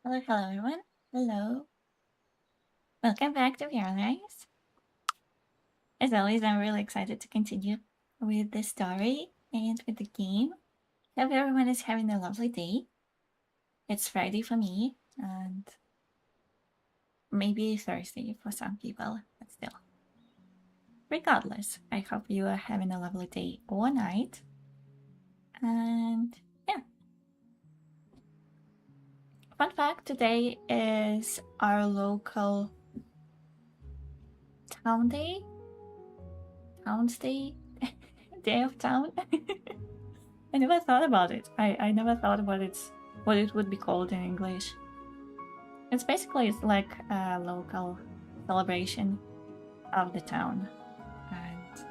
Hello, hello everyone. Hello. Welcome back to Paralives. As always, I'm really excited to continue with the story and with the game. Hope everyone is having a lovely day. It's Friday for me, and maybe Thursday for some people, but still. Regardless, I hope you are having a lovely day or night. And yeah. Fun fact, today is our local town day? Town's day? Day of town? I never thought about it. I never thought about what it would be called in English. It's basically like a local celebration of the town. And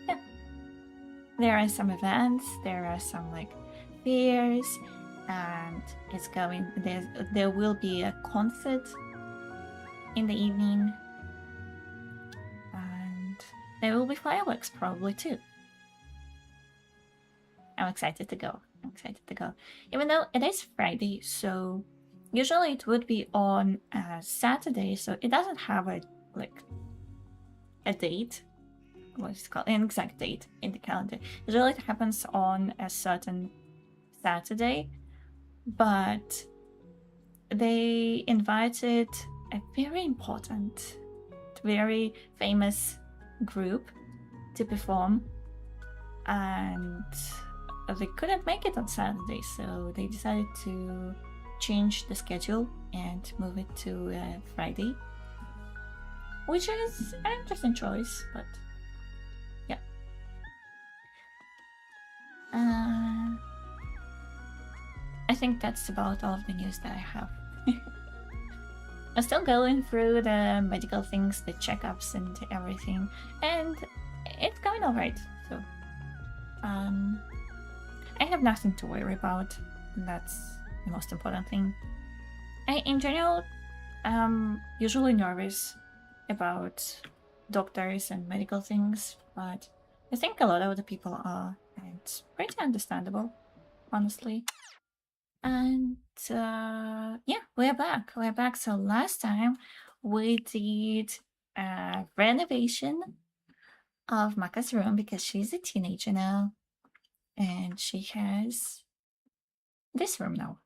yeah. There are some events, there are some like fairs, and there will be a concert in the evening. And there will be fireworks probably too. I'm excited to go. Even though it is Friday, so usually it would be on a Saturday, so it doesn't have a date. What's it called? An exact date in the calendar. Usually it happens on a certain Saturday, but they invited a very important, very famous group to perform, and they couldn't make it on Saturday, so they decided to change the schedule and move it to Friday, which is an interesting choice, but yeah. I think that's about all of the news that I have. I'm still going through the medical things, the checkups and everything, and it's going alright, so I have nothing to worry about. That's the most important thing. In general, I'm usually nervous about doctors and medical things, but I think a lot of the people are, and it's pretty understandable, honestly. And yeah, we're back. So last time we did a renovation of Maka's room because she's a teenager now, and she has this room now.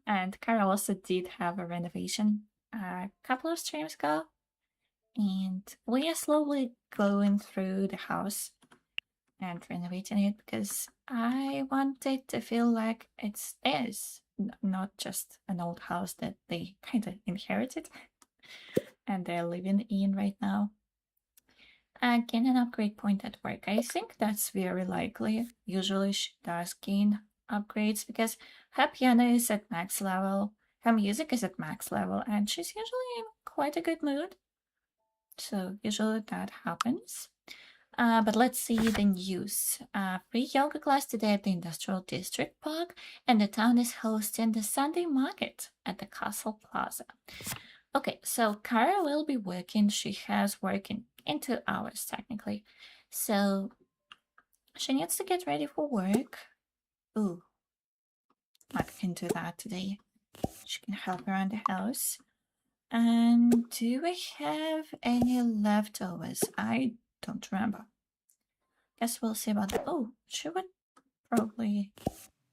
And Kara also did have a renovation a couple of streams ago, and we are slowly going through the house and renovating it because I want it to feel like it's theirs, not just an old house that they kind of inherited and they're living in right now. Gain an upgrade point at work. I think that's very likely. Usually she does gain upgrades because her piano is at max level, her music is at max level, and she's usually in quite a good mood. So usually that happens. But let's see the news. Free yoga class today at the Industrial District Park, and the town is hosting the Sunday market at the Castle Plaza. Okay, so Kara will be working. She has working in 2 hours technically, so she needs to get ready for work. Ooh, Maka can do that today. She can help around the house. And do we have any leftovers? I don't remember. Guess we'll see about that. Oh, she would probably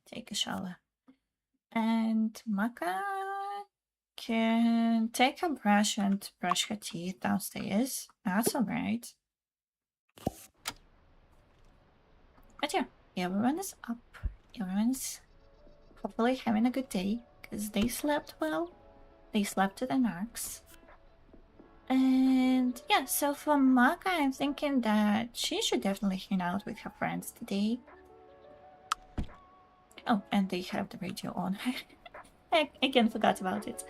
take a shower. And Maka can take a brush and brush her teeth downstairs. That's alright. But yeah, everyone is up. Everyone's hopefully having a good day because they slept well. They slept to the max. And yeah, so for Maka, I'm thinking that she should definitely hang out with her friends today. Oh, and they have the radio on. I again forgot about it.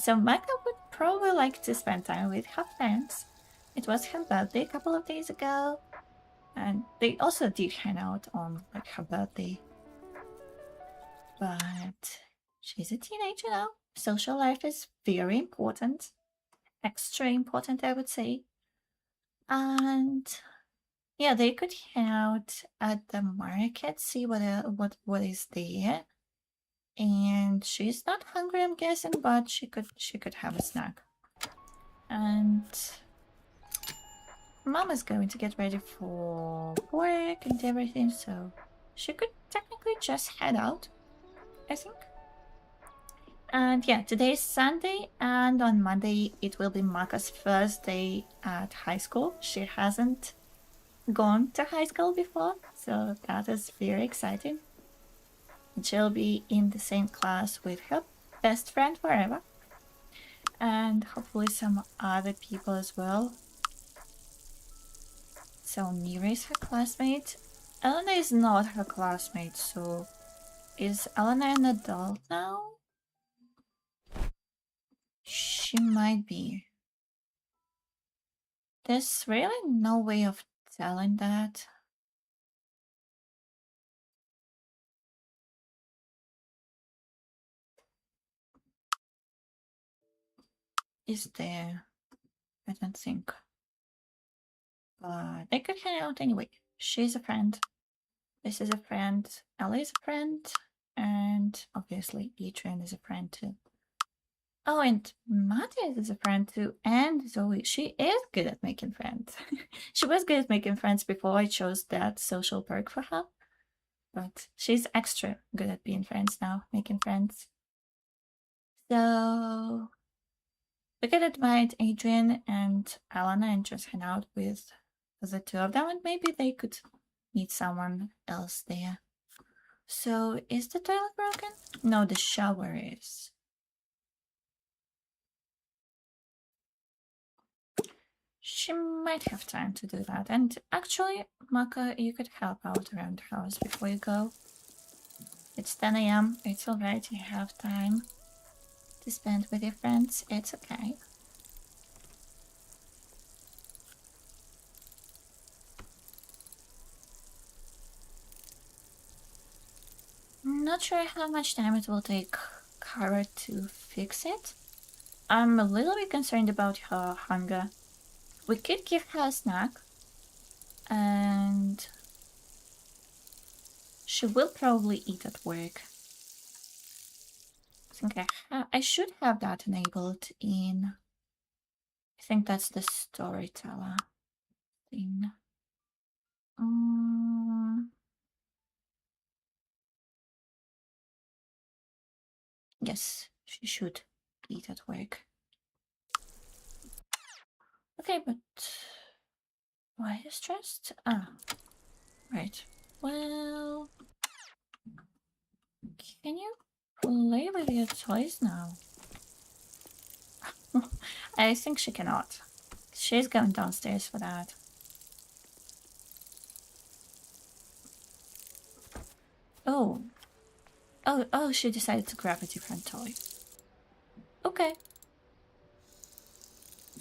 So Maka would probably like to spend time with her friends. It was her birthday a couple of days ago, and they also did hang out on like her birthday. But she's a teenager now. Social life is very important. Extra important, I would say. And yeah, they could hang out at the market, see what is there. And she's not hungry, I'm guessing, but she could have a snack. And Mama's going to get ready for work and everything, so she could technically just head out, I think. And yeah, today is Sunday, and on Monday it will be Maka's first day at high school. She hasn't gone to high school before, so that is very exciting. And she'll be in the same class with her best friend forever, and hopefully some other people as well. So Mira is her classmate. Elena is not her classmate, so is Elena an adult now? She might be. There's really no way of telling that. Is there? I don't think. But they could hang out anyway. She's a friend. This is a friend. Ella is a friend. And obviously Adrian is a friend too. Oh, and Matthias is a friend too. And Zoe. She is good at making friends. She was good at making friends before I chose that social perk for her. But she's extra good at being friends now, making friends. So we could invite Adrian and Alana and just hang out with the two of them, and maybe they could meet someone else there. So is the toilet broken? No, the shower is. She might have time to do that. And actually, Maka, you could help out around the house before you go. It's 10 AM. It's alright. You have time to spend with your friends. It's okay. I'm not sure how much time it will take Kara to fix it. I'm a little bit concerned about her hunger. We could give her a snack, and she will probably eat at work. I think I should have that enabled in. I think that's the storyteller thing. Yes, she should eat at work. Okay, but why are you stressed? Ah, right. Well, can you play with your toys now? I think she cannot. She's going downstairs for that. Oh. Oh, she decided to grab a different toy. Okay.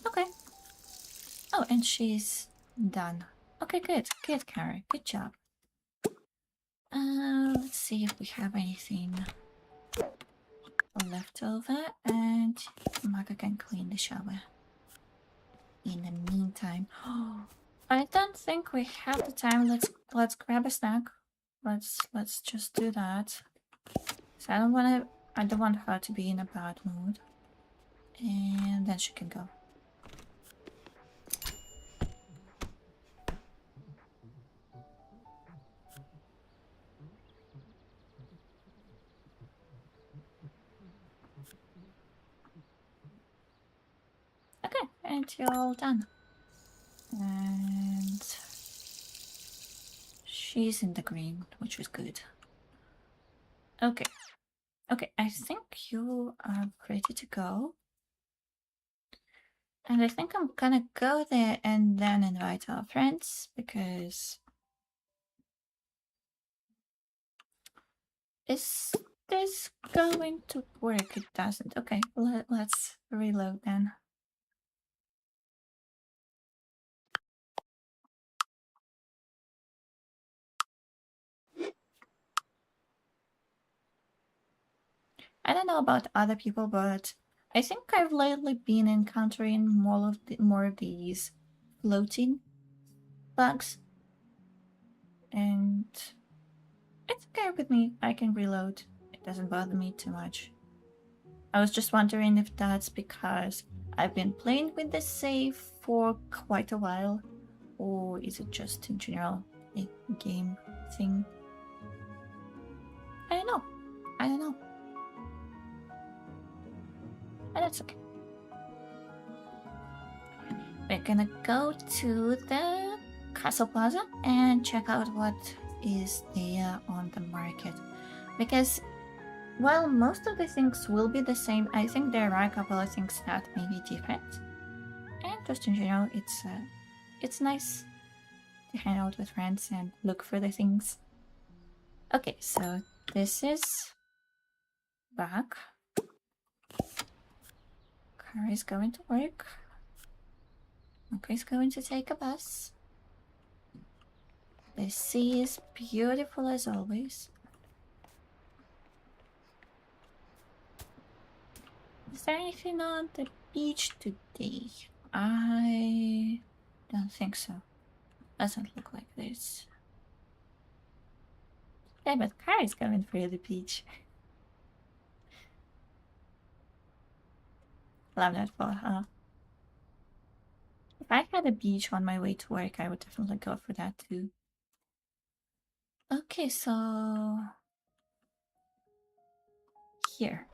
Okay. Oh, and she's done. Okay, good. Good, Kara. Good job. Let's see if we have anything left over, and Maka can clean the shower. In the meantime, I don't think we have the time. Let's grab a snack. Let's just do that. So I don't want her to be in a bad mood, and then she can go. Okay, and you're all done. And she's in the green, which was good. Okay. Okay, I think you are ready to go. And I think I'm gonna go there and then invite our friends, because... Is this going to work? It doesn't. Okay, let's reload then. I don't know about other people, but I think I've lately been encountering more of these floating bugs, and it's okay with me. I can reload. It doesn't bother me too much. I was just wondering if that's because I've been playing with this save for quite a while, or is it just in general a game thing? I don't know. I don't know. But that's okay. We're gonna go to the Castle Plaza and check out what is there on the market. Because while most of the things will be the same, I think there are a couple of things that may be different. And just in general, it's nice to hang out with friends and look for the things. Okay, so this is back. Car is going to work. Maka is going to take a bus. The sea is beautiful as always. Is there anything on the beach today? I don't think so. Doesn't look like this. Yeah, but car is going for the beach. Love that for her. If I had a beach on my way to work, I would definitely go for that too. Okay, so... here.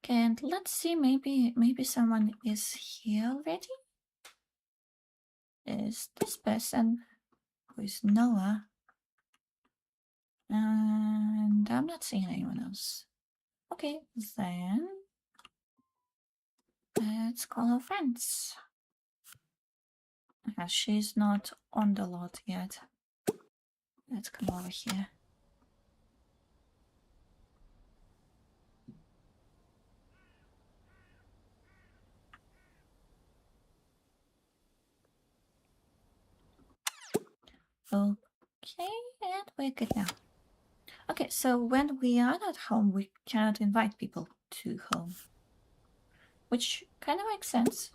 Okay, and let's see, maybe someone is here already? Is this person who is Noah? And I'm not seeing anyone else. Okay, then let's call our friends. She's not on the lot yet. Let's come over here. Okay, and we're good now. Okay, so when we are not home, we cannot invite people to home. Which kind of makes sense.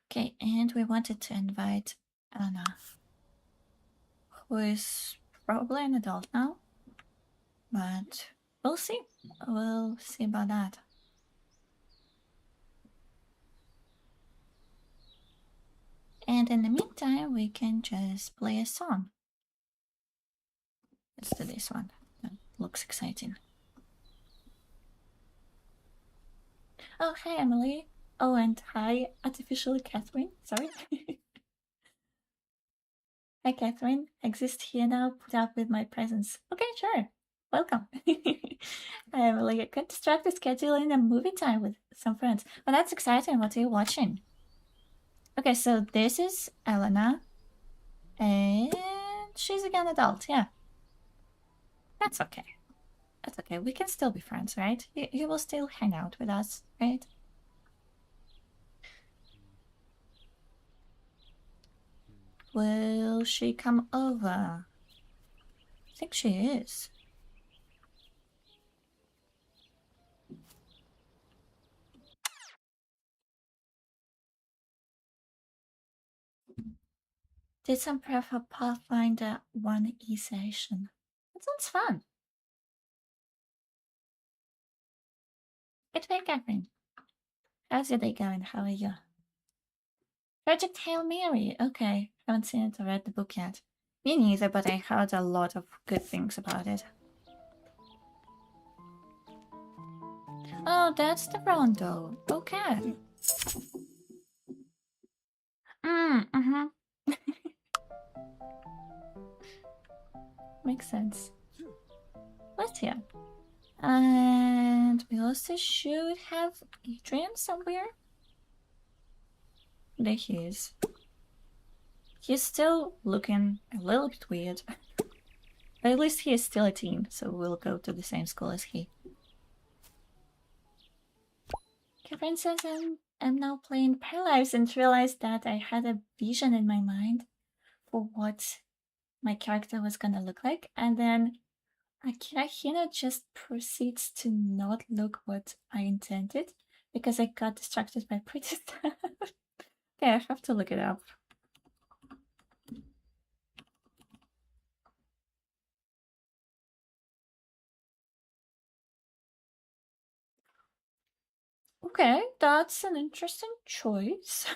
Okay, and we wanted to invite Anna, who is probably an adult now, but we'll see. We'll see about that. And in the meantime, we can just play a song. Let's do this one. That looks exciting. Oh, hi, Emily. Oh, and hi, artificial Catherine. Sorry. Hi, Catherine. Exist here now. Put up with my presence. Okay, sure. Welcome. Hi, Emily. I could distract the schedule in a movie time with some friends. Well, that's exciting. What are you watching? Okay, so this is Elena. And she's again adult, yeah. That's okay. That's okay. We can still be friends, right? You will still hang out with us, right? Will she come over? I think she is. Did some prep for Pathfinder 1E session. That sounds fun. Good day, Catherine. How's your day going? How are you? Project Hail Mary. Okay, haven't seen it or read the book yet. Me neither, but I heard a lot of good things about it. Oh, that's the Rondo. Okay. makes sense. Let's see. And we also should have Adrian somewhere. There he is. He's still looking a little bit weird. But at least he is still a teen, so we'll go to the same school as he. Catherine says I'm now playing Paralives and realized that I had a vision in my mind for what my character was gonna look like, and then Akira Hino just proceeds to not look what I intended because I got distracted by pretty stuff. Okay, I have to look it up. Okay, that's an interesting choice.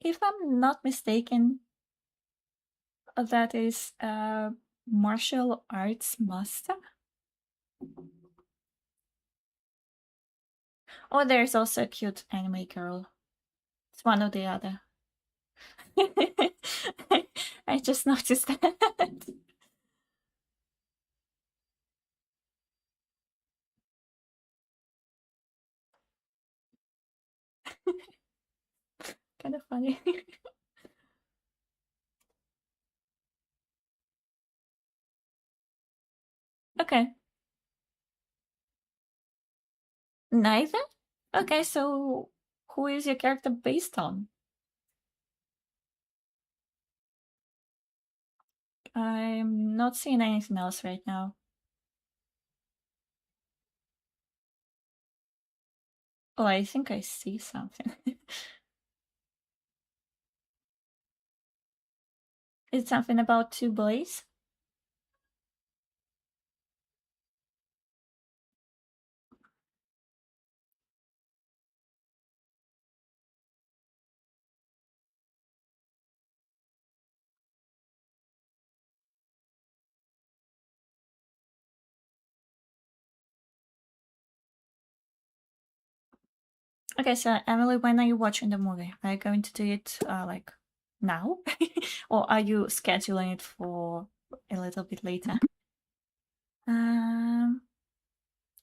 If I'm not mistaken, that is a martial arts master. Oh, there's also a cute anime girl. It's one or the other. I just noticed that. Kind of funny. Okay. Neither? Okay, so who is your character based on? I'm not seeing anything else right now. Oh, I think I see something. Is it something about two boys? Okay, so Emily, when are you watching the movie? Are you going to do it like now? Or are you scheduling it for a little bit later?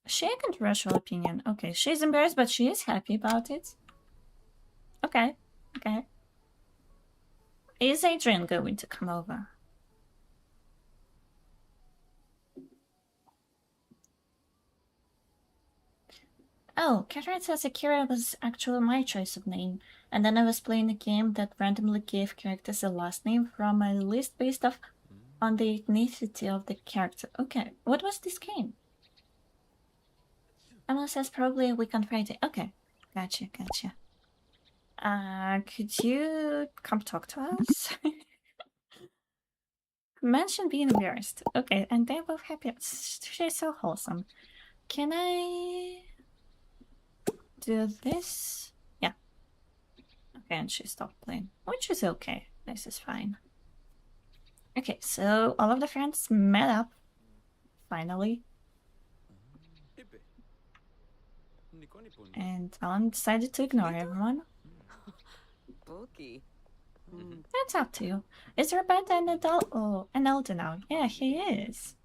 She a controversial opinion. Okay, she's embarrassed, but she is happy about it. Okay, okay. Is Adrian going to come over? Oh, Catherine says Akira was actually my choice of name, and then I was playing a game that randomly gave characters a last name from a list based on the ethnicity of the character. Okay, what was this game? Emma says probably a week on Friday. Okay, gotcha. Could you come talk to us? Mention being embarrassed. Okay, and they're both happy. She's so wholesome. Can I do this? Yeah. Okay, and she stopped playing, which is okay. This is fine. Okay, so all of the friends met up, finally. And Alan decided to ignore everyone. That's up to you. Is Roberta an adult? Oh, an elder now. Yeah, he is.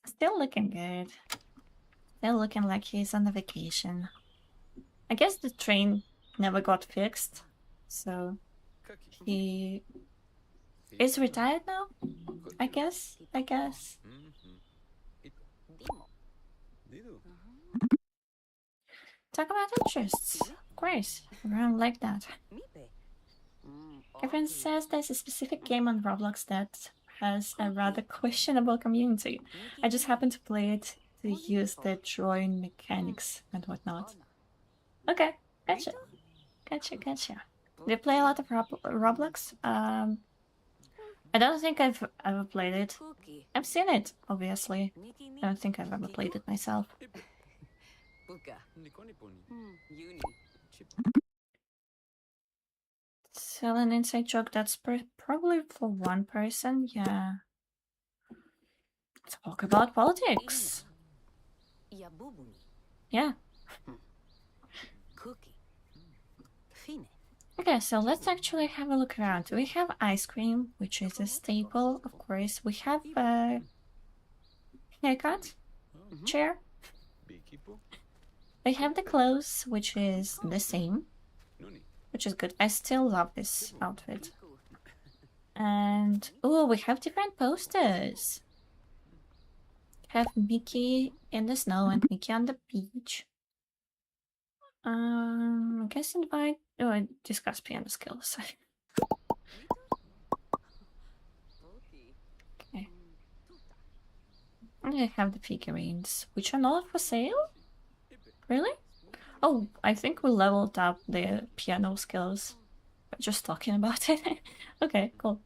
Still looking good. Still looking like he's on a vacation. I guess the train never got fixed, so he is retired now? I guess. Talk about interests. Of course, everyone like that. Kevin says there's a specific game on Roblox that has a rather questionable community. I just happen to play it to use the drawing mechanics and whatnot. Okay, gotcha. Do you play a lot of Roblox? I don't think I've ever played it. I've seen it, obviously. I don't think I've ever played it myself. Tell an inside joke that's probably for one person, yeah. Talk about politics. Yeah. Okay, so let's actually have a look around. We have ice cream, which is a staple, of course. We have a haircut, chair. We have the clothes, which is the same, which is good. I still love this outfit. And oh, we have different posters. Have Mickey in the snow and Mickey on the beach. I guess invite. Oh, discuss piano skills. Okay. I have the figurines, which are not for sale. Really? Oh, I think we leveled up the piano skills by just talking about it. Okay, cool.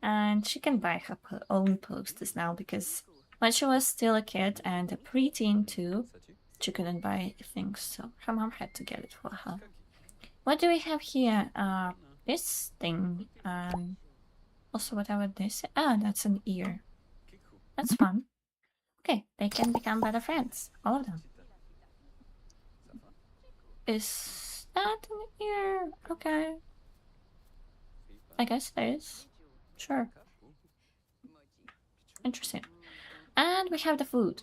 And she can buy her own posters now because when she was still a kid and a preteen too, she couldn't buy things, so her mom had to get it for her. What do we have here? This thing. Also whatever this. Ah, that's an ear. That's fun. Okay, they can become better friends. All of them. Is that an ear? Okay. I guess it is. Sure. Interesting. And we have the food.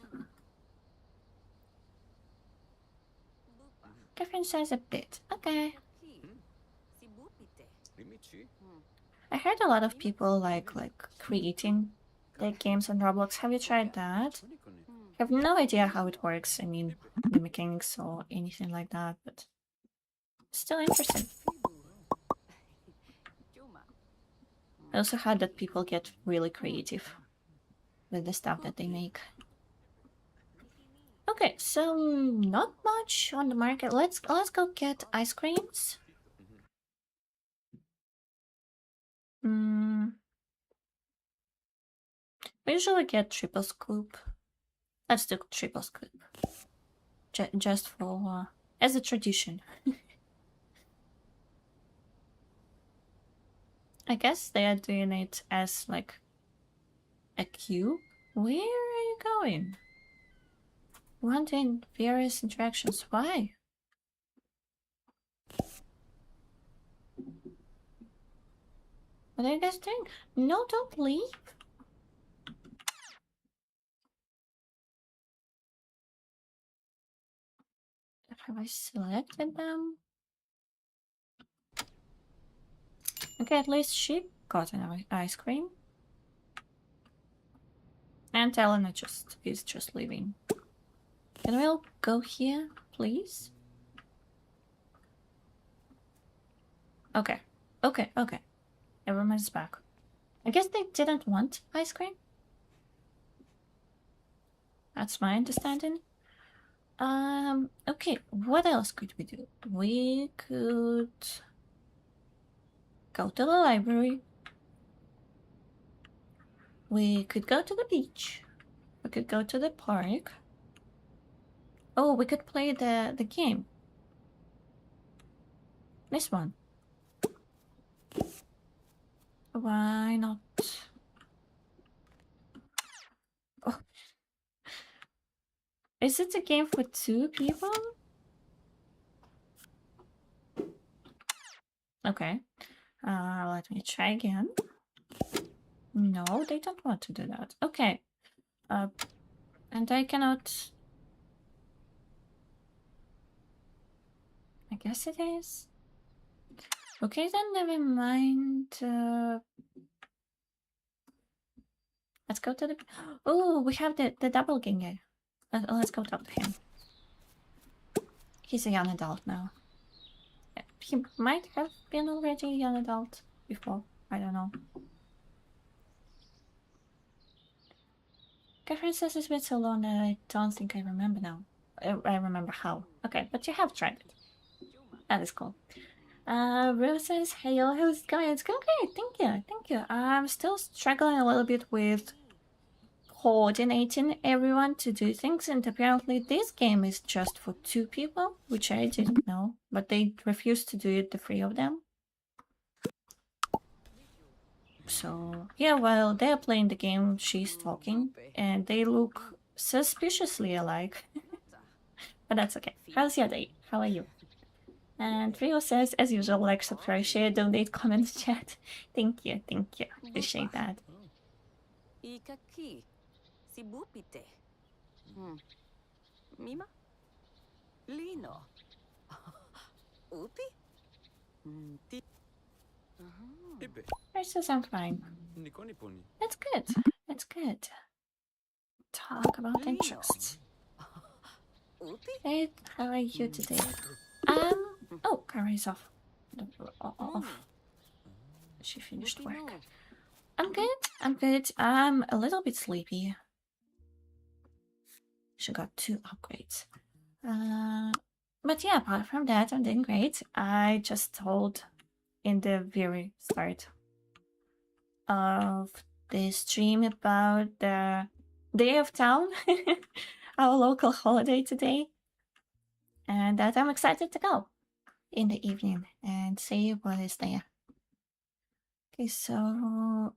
Different size a bit. Okay. I heard a lot of people like creating their games on Roblox. Have you tried that? I have no idea how it works. I mean, the mechanics or anything like that, but still interesting. I also heard that people get really creative with the stuff that they make. Okay, so not much on the market. Let's go get ice creams. We usually get triple scoop. Let's do triple scoop. Just for as a tradition. I guess they are doing it as like a queue. Where are you going? Wanting various interactions. Why? What are you guys doing? No, don't leave. Have I selected them? Okay, at least she got an ice cream. And Elena is just leaving. Can we all go here, please? Okay. Everyone's back. I guess they didn't want ice cream. That's my understanding. Okay, what else could we do? We could go to the library. We could go to the beach. We could go to the park. Oh, we could play the game. This one. Why not? Oh. Is it a game for 2 people? Okay. Let me try again. No, they don't want to do that. Okay. And I cannot... I guess it is. Okay, then never mind. Let's go to the... Oh, we have the 𝘠𝘠𝘮𝘭𝘪𝘧𝘦. Let's go talk to him. He's a young adult now. Yeah, he might have been already a young adult before. I don't know. Girlfriend says it's been so long that I don't think I remember now. I remember how. Okay, but you have tried it. That is cool. Rose says, hey y'all, how's it going? It's going great, thank you. I'm still struggling a little bit with coordinating everyone to do things, and apparently this game is just for 2 people, which I didn't know, but they refused to do it, the 3 of them. So, yeah, while they're playing the game, she's talking, and they look suspiciously alike. But that's okay. How's your day? How are you? And Rio says, as usual, like, subscribe, share, donate, comment, chat. Thank you. Appreciate that. Mima? Lino. Upi? Versus, I'm fine. That's good. Talk about interests. Hey, how are you today? Oh, Kara's off. She finished work. I'm good. I'm a little bit sleepy. She got 2 upgrades. But yeah, apart from that, I'm doing great. I just told in the very start of the stream about the Day of Town, our local holiday today, and that I'm excited to go in the evening and see what is there. Okay, so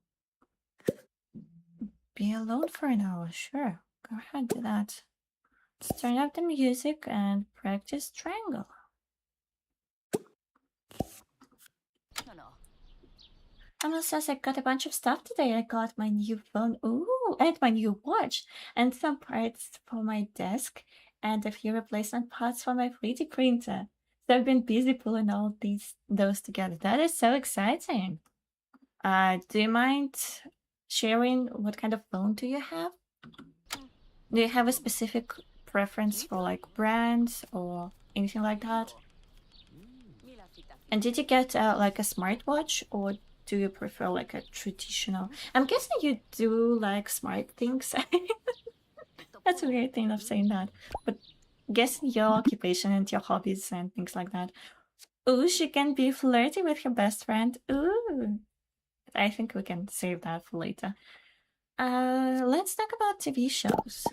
be alone for an hour, sure. Go ahead, do that. Let's turn up the music and practice triangle. Emma says I got a bunch of stuff today. I got my new phone, and my new watch, and some parts for my desk, and a few replacement parts for my 3D printer. So I've been busy pulling all those together. That is so exciting. Do you mind sharing what kind of phone do you have? Do you have a specific preference for like brands or anything like that? And did you get like a smartwatch, or do you prefer like a traditional? I'm guessing you do like smart things. That's a weird thing of saying that, but guessing your occupation and your hobbies and things like that. Ooh, she can be flirty with her best friend. Ooh, I think we can save that for later. Let's talk about TV shows.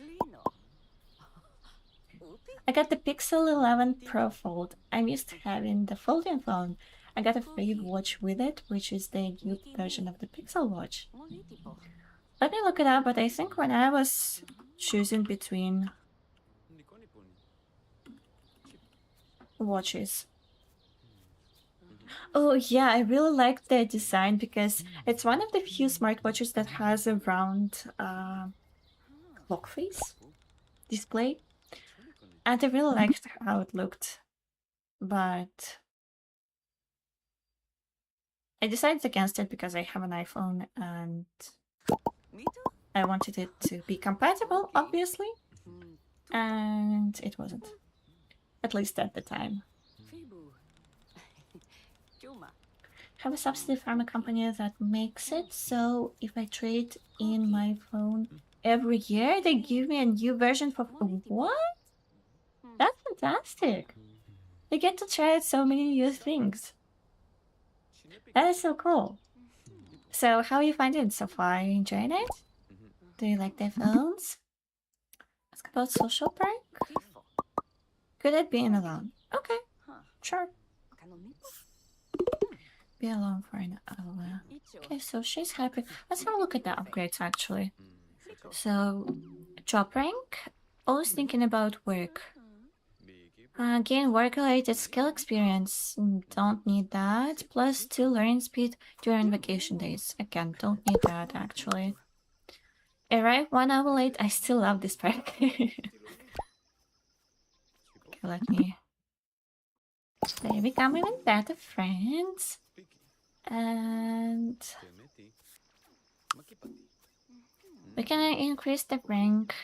I got the Pixel 11 Pro Fold. I'm used to having the folding phone. I got a free watch with it, which is the new version of the Pixel watch. Let me look it up, but I think when I was choosing between watches. Oh yeah, I really like the design because it's one of the few smartwatches that has a round clock face display. And I really liked how it looked, but I decided against it because I have an iPhone and I wanted it to be compatible, obviously, and it wasn't, at least at the time. I have a subsidy from a company that makes it, so if I trade in my phone every year, they give me a new version for what? That's fantastic. I get to try so many new things. That is so cool. So how are you finding it so far? Are you enjoying it? Do you like the phones? Ask about social break? Good at being alone. Okay, sure. Be alone for an hour. Okay, so she's happy. Let's have a look at the upgrades actually. So, job rank. Always thinking about work. Gain work-related skill experience. Don't need that. Plus 2 learning speed during vacation days. Again, don't need that actually. Arrive 1 hour late. I still love this perk. Okay, let me. They become even better friends. And we can increase the rank.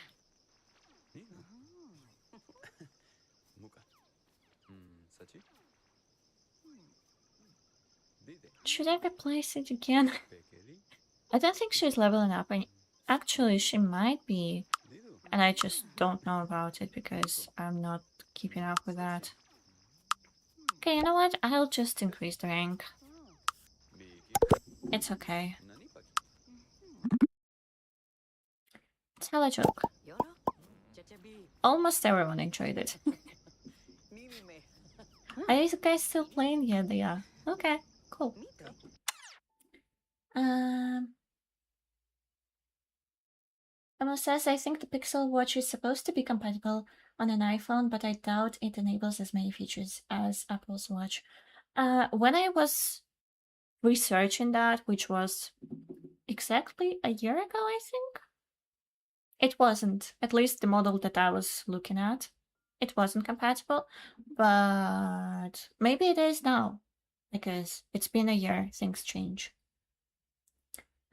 Should I replace it again? I don't think she's leveling up. Actually, she might be. And I just don't know about it because I'm not keeping up with that. Okay, you know what? I'll just increase the rank. It's okay. Tell a joke. Almost everyone enjoyed it. Are you guys still playing? Yeah, they are. Okay, cool. Emma says, I think the Pixel watch is supposed to be compatible on an iPhone, but I doubt it enables as many features as Apple's Watch. When I was researching that, which was exactly a year ago, I think, it wasn't, at least the model that I was looking at, it wasn't compatible, but maybe it is now, because it's been a year, things change.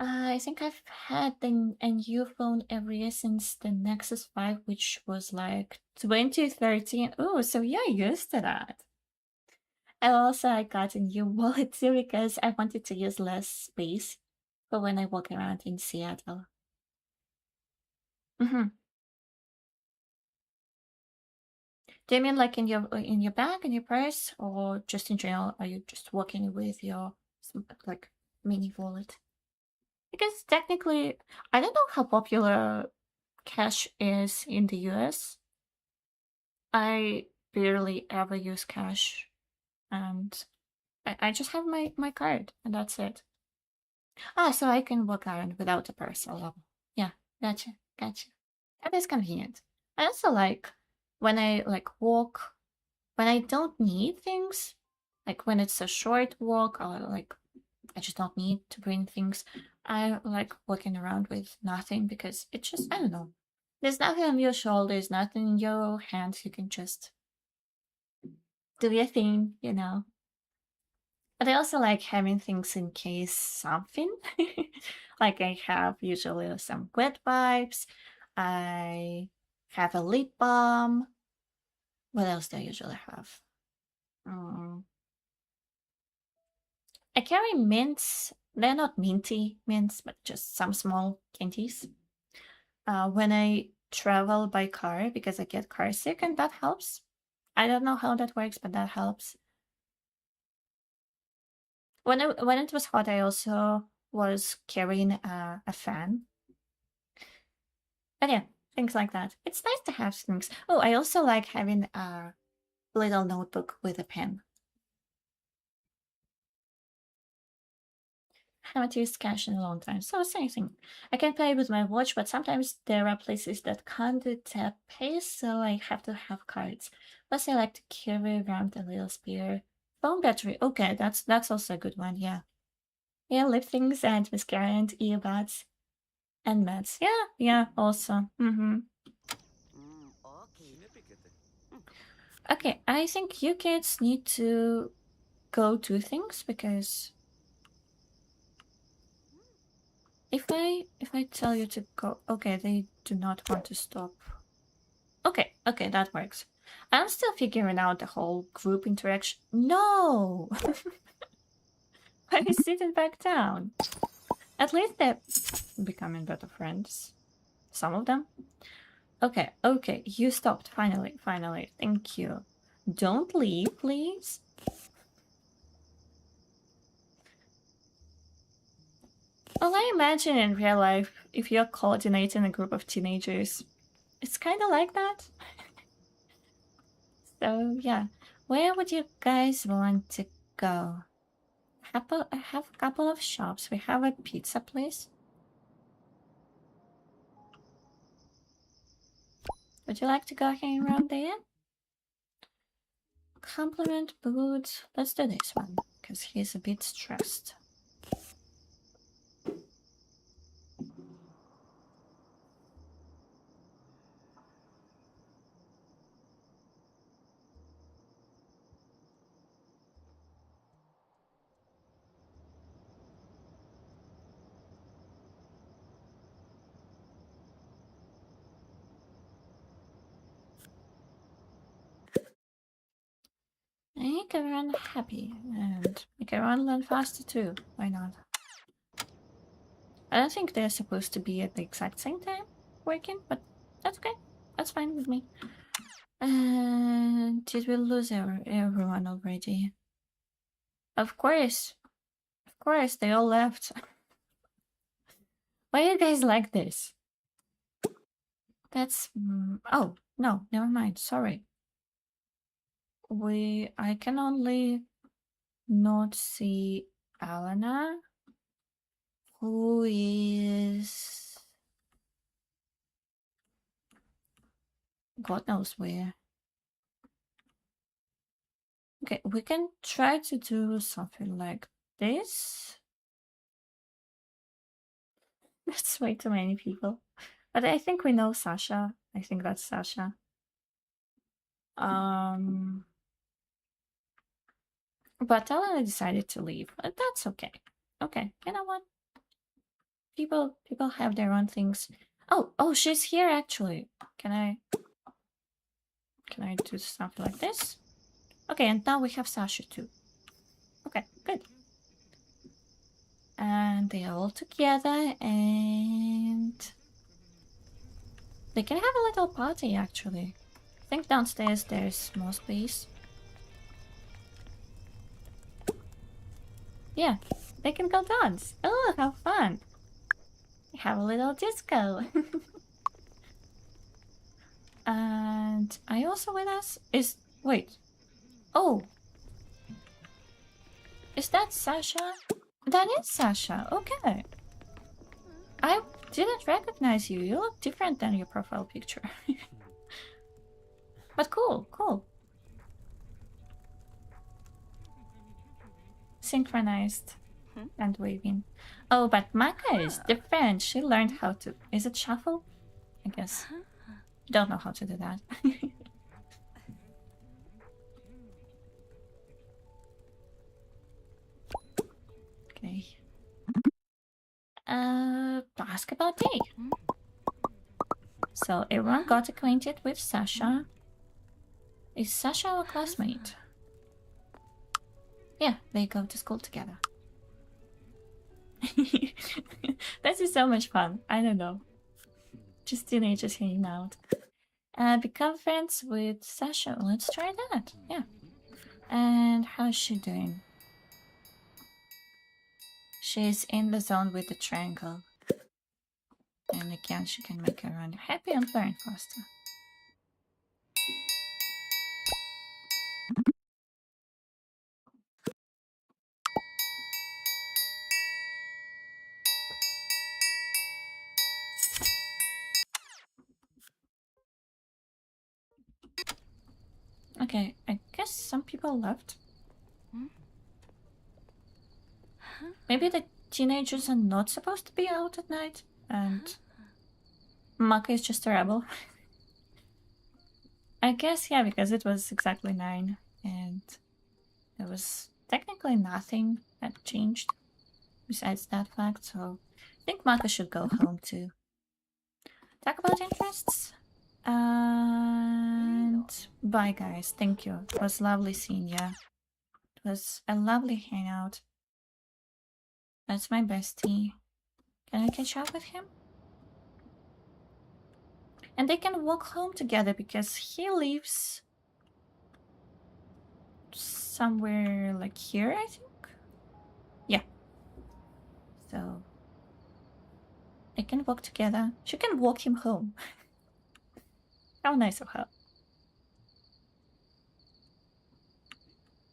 I think I've had a new phone every year since the Nexus 5, which was like 2013. Oh, so you're used to that. And also I got a new wallet too because I wanted to use less space for when I walk around in Seattle. Do you mean like in your bag, in your purse, or just in general? Are you just walking with your like mini wallet? Because technically, I don't know how popular cash is in the US. I barely ever use cash, and I just have my card, and that's it. So I can walk around without a purse. Yeah, gotcha. That is convenient. I also like when I walk, when I don't need things, like when it's a short walk or like I just don't need to bring things. I like walking around with nothing because it's just, I don't know. There's nothing on your shoulders, nothing in your hands. You can just do your thing, you know. But I also like having things in case something. Like I have usually some wet wipes. I have a lip balm. What else do I usually have? I carry mints. They're not minty mints, but just some small candies. When I travel by car, because I get car sick, and that helps. I don't know how that works, but that helps. When it was hot, I also was carrying a fan. But yeah, things like that. It's nice to have things. Oh, I also like having a little notebook with a pen. Haven't used cash in a long time, so same thing. I can pay with my watch, but sometimes there are places that can't do tap pay, so I have to have cards. Plus, I like to carry around a little spare phone battery. Okay, that's also a good one. Yeah, lip things and mascara and earbuds and meds. Yeah, also. Okay, I think you kids need to go do things because if I tell you to go, okay, they do not want to stop. Okay, that works. I'm still figuring out the whole group interaction. No! Why are you sitting back down? At least they're becoming better friends. Some of them. Okay, you stopped. Finally. Thank you. Don't leave, please. Well, I imagine in real life, if you're coordinating a group of teenagers, it's kind of like that. So, yeah. Where would you guys want to go? I have a couple of shops. We have a pizza place. Would you like to go hang around there? Compliment boots. Let's do this one, because he's a bit stressed. Make everyone happy, and make everyone learn faster too. Why not? I don't think they're supposed to be at the exact same time working, but that's okay. That's fine with me. And did we lose everyone already? Of course, they all left. Why are you guys like this? That's... oh, no, never mind, sorry. I can only not see Alana, who is... God knows where. Okay, we can try to do something like this. That's way too many people. But I think we know Sasha. I think that's Sasha. But Elena decided to leave. But that's okay. Okay, you know what? People have their own things. Oh, she's here actually. Can I do something like this? Okay, and now we have Sasha too. Okay, good. And they are all together, and they can have a little party actually. I think downstairs there's more space. Yeah, they can go dance. Oh, how fun! Have a little disco. And are you also with us? Wait. Oh. Is that Sasha? That is Sasha. Okay. I didn't recognize you. You look different than your profile picture. But cool. Synchronized and waving. Oh, but Maka is different. She learned how to... Is it shuffle? I guess. Don't know how to do that. Okay. Basketball day. So everyone got acquainted with Sasha. Is Sasha our classmate? Yeah, they go to school together. This is so much fun. I don't know. Just teenagers hanging out. Become friends with Sasha. Let's try that. Yeah. And how's she doing? She's in the zone with the triangle. And again, she can make her run happy and learn faster. Okay, I guess some people left. Maybe the teenagers are not supposed to be out at night, and Maka is just a rebel. I guess, yeah, because it was exactly 9, and there was technically nothing that changed besides that fact, so I think Maka should go home too. Talk about interests. And bye, guys. Thank you. It was lovely seeing you. It was a lovely hangout. That's my bestie. Can I catch up with him? And they can walk home together because he lives somewhere like here, I think. Yeah. So they can walk together. She can walk him home. How nice of her.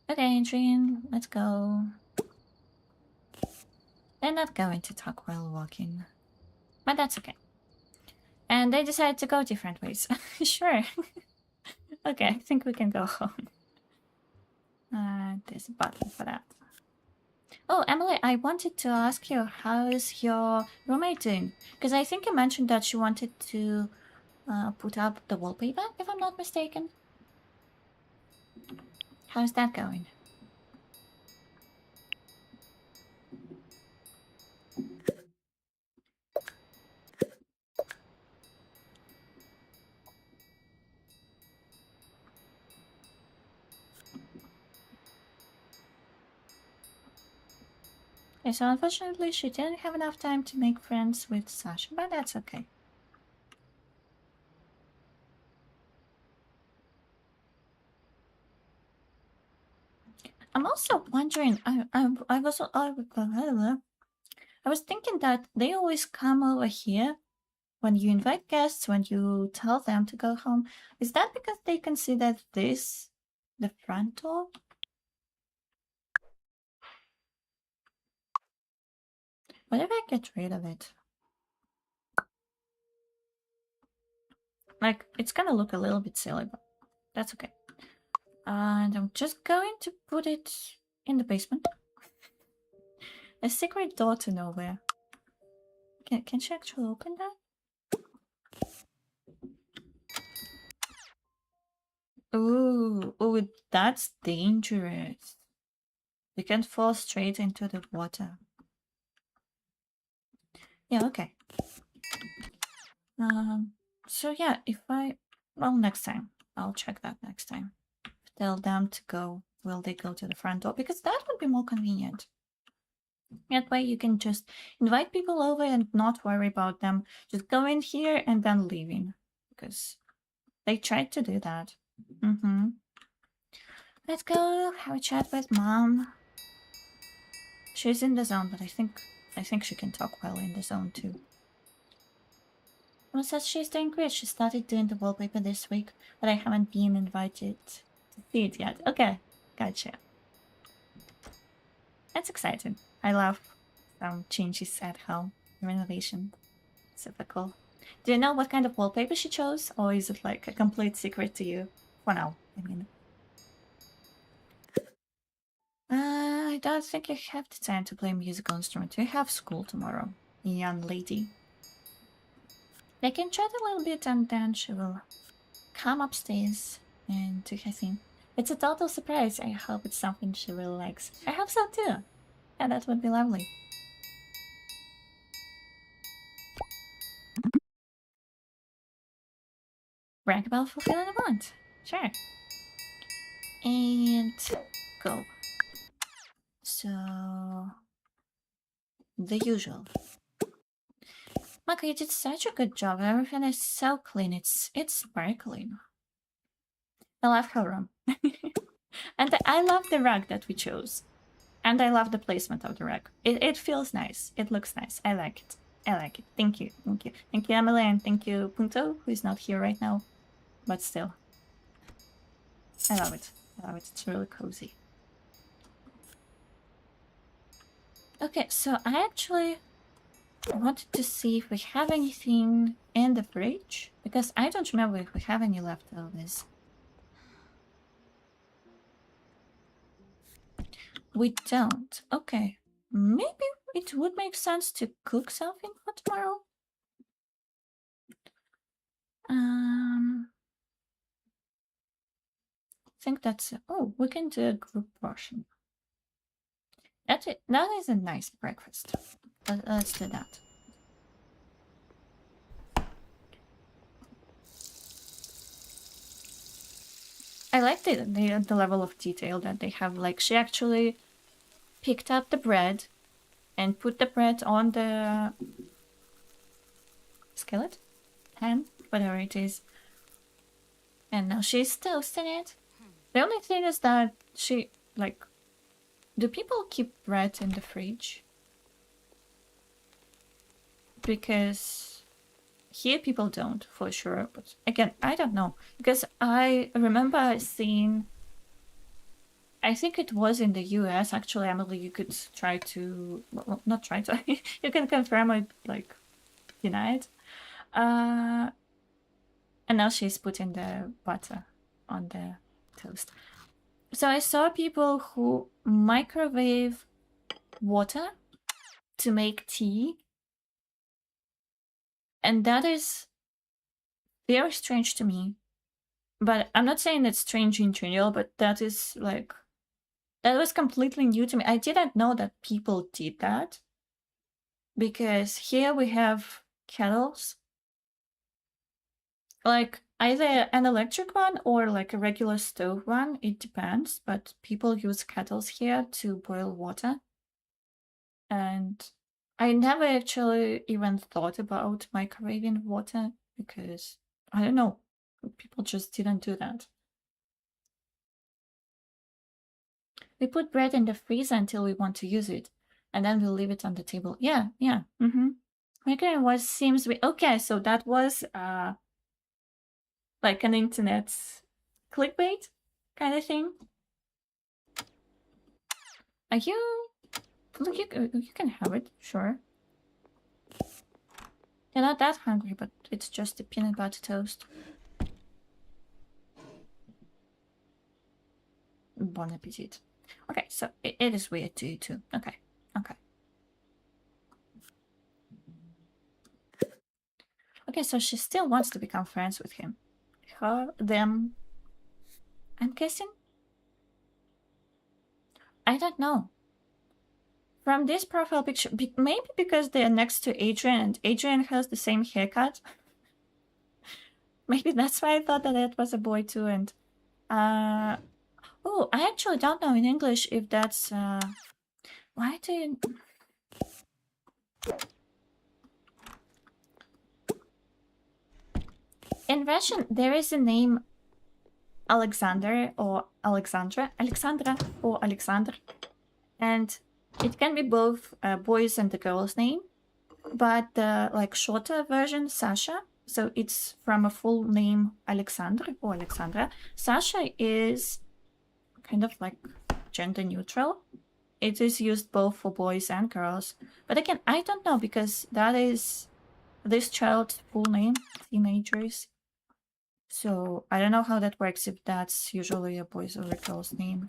Okay, Adrian, let's go. They're not going to talk while walking. But that's okay. And they decided to go different ways. Sure. Okay, I think we can go home. There's a button for that. Oh, Emily, I wanted to ask you, how is your roommate doing? Because I think you mentioned that she wanted to put up the wallpaper, if I'm not mistaken. How's that going? Okay, so unfortunately she didn't have enough time to make friends with Sasha, but that's okay. I'm also wondering, I was thinking that they always come over here when you invite guests, when you tell them to go home. Is that because they consider this the front door? What if I get rid of it? Like, it's gonna look a little bit silly, but that's okay. And I'm just going to put it in the basement. A secret door to nowhere. Can she actually open that? Ooh, that's dangerous. You can fall straight into the water. Yeah, okay. So yeah, well, next time. I'll check that next time. Tell them to go. Will they go to the front door? Because that would be more convenient. That way you can just invite people over and not worry about them. Just go in here and then leaving. Because they tried to do that. Let's go have a chat with Mom. She's in the zone, but I think she can talk well in the zone too. Mom says she's doing great. She started doing the wallpaper this week, but I haven't been invited to see it yet. Okay, gotcha. That's exciting. I love some changes at home, renovation. Super cool. Do you know what kind of wallpaper she chose, or is it like a complete secret to you? For now, I mean. I don't think you have the time to play a musical instrument. You have school tomorrow, young lady. They can chat a little bit and then she will come upstairs and do her thing. It's a total surprise. I hope it's something she really likes. I hope so too. Yeah, that would be lovely. Brag about fulfilling a want. Sure. And go. So the usual. Maka, you did such a good job. Everything is so clean. It's sparkling. I love her room. And I love the rug that we chose. And I love the placement of the rug. It feels nice. It looks nice. I like it. I like it. Thank you. Thank you. Thank you, Emily, and thank you, Punto, who is not here right now. But still. I love it. I love it. It's really cozy. Okay, so I actually wanted to see if we have anything in the fridge, because I don't remember if we have any leftovers. We don't. Okay. Maybe it would make sense to cook something for tomorrow. I think that's it. Oh, we can do a group portion. That is a nice breakfast. Let's do that. I like the level of detail that they have. Like, she actually picked up the bread and put the bread on the skillet, pan, whatever it is. And now she's toasting it. The only thing is that she, like, do people keep bread in the fridge? Because here people don't, for sure. But again, I don't know. Because I remember seeing, I think it was in the US, actually, Emily, you could try to, well, not try to, you can confirm or, like, deny it. And now she's putting the butter on the toast. So I saw people who microwave water to make tea. And that is very strange to me. But I'm not saying it's strange in general, but that is like, that was completely new to me. I didn't know that people did that. Because here we have kettles. Like, either an electric one or like a regular stove one, it depends, but people use kettles here to boil water. And I never actually even thought about microwaving water because, I don't know, people just didn't do that. We put bread in the freezer until we want to use it, and then we'll leave it on the table. Yeah. Microwave was seems okay, so that was like an internet clickbait kind of thing. Are you? Look, you can have it, sure. You're not that hungry, but it's just a peanut butter toast. Bon appetit. Okay, so it is weird to you too. Okay, okay. Okay, so she still wants to become friends with him. Her, them. I'm guessing? I don't know. From this profile picture, maybe because they're next to Adrian and Adrian has the same haircut. Maybe that's why I thought that it was a boy too. And oh, I actually don't know in English if that's why do you... In Russian, there is a name Alexander or Alexandra, Alexandra or Alexander, and it can be both a boy's and a girl's name, but the like shorter version, Sasha, so it's from a full name Alexander or Alexandra. Sasha is kind of like gender neutral. It is used both for boys and girls, but again, I don't know because that is this child's full name, teenagers. So I don't know how that works if that's usually a boy's or a girl's name.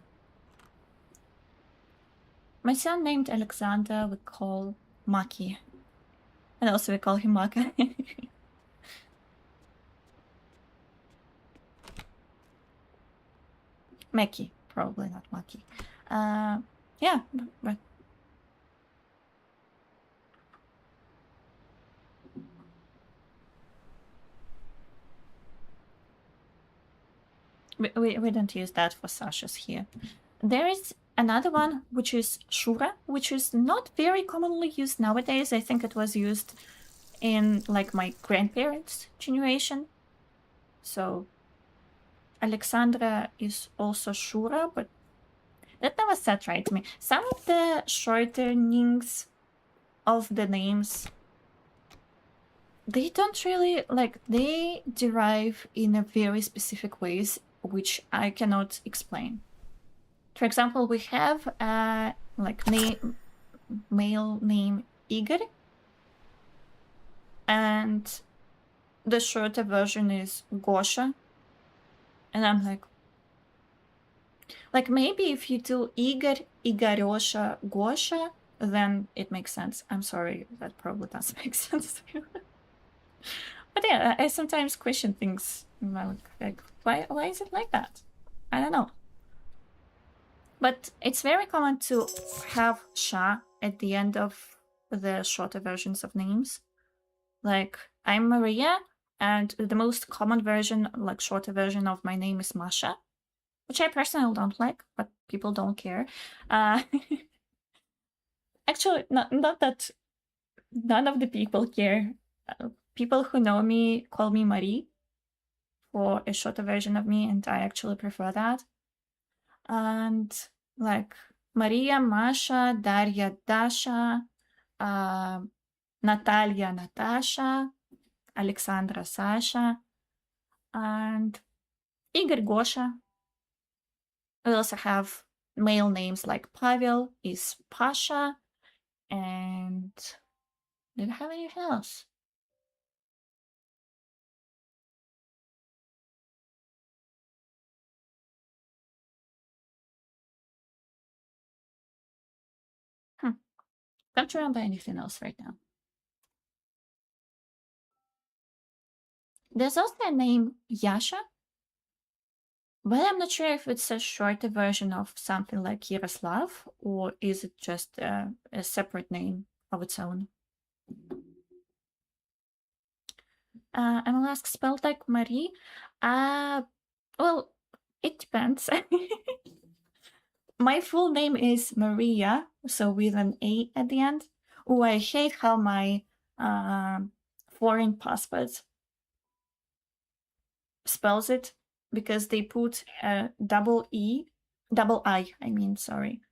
My son named Alexander we call Maki. And also we call him Maka. Maki, probably not Maki. Yeah, but we don't use that for Sashas here. There is another one, which is Shura, which is not very commonly used nowadays. I think it was used in like my grandparents' generation. So Alexandra is also Shura, but that never sat right to me. Some of the shortenings of the names, they don't really, like, they derive in a very specific ways, which I cannot explain. For example, we have like male name 𝘰𝘰𝘮𝘦, and the shorter version is Gosha, and I'm like maybe if you do Igor, 𝘭𝘪𝘧𝘦, then it makes sense. I'm sorry, that probably does make sense to you. But yeah, I sometimes question things. Like why is it like that? I don't know. But it's very common to have Sha at the end of the shorter versions of names. Like, I'm Maria, and the most common version, like shorter version of my name is Masha, which I personally don't like, but people don't care. Actually, not that none of the people care. People who know me call me Marie for a shorter version of me, and I actually prefer that. And like Maria, Masha, Daria, Dasha, Natalia, Natasha, Alexandra, Sasha, and Igor, Gosha. We also have male names like Pavel is Pasha, and do you have anything else? Can't remember anything else right now. There's also a name Yasha, but I'm not sure if it's a shorter version of something like Yaroslav, or is it just a separate name of its own. And I'll ask, spelled like Marie? Well, it depends. My full name is Maria, so with an A at the end. Oh, I hate how my foreign passport spells it, because they put a double I, sorry.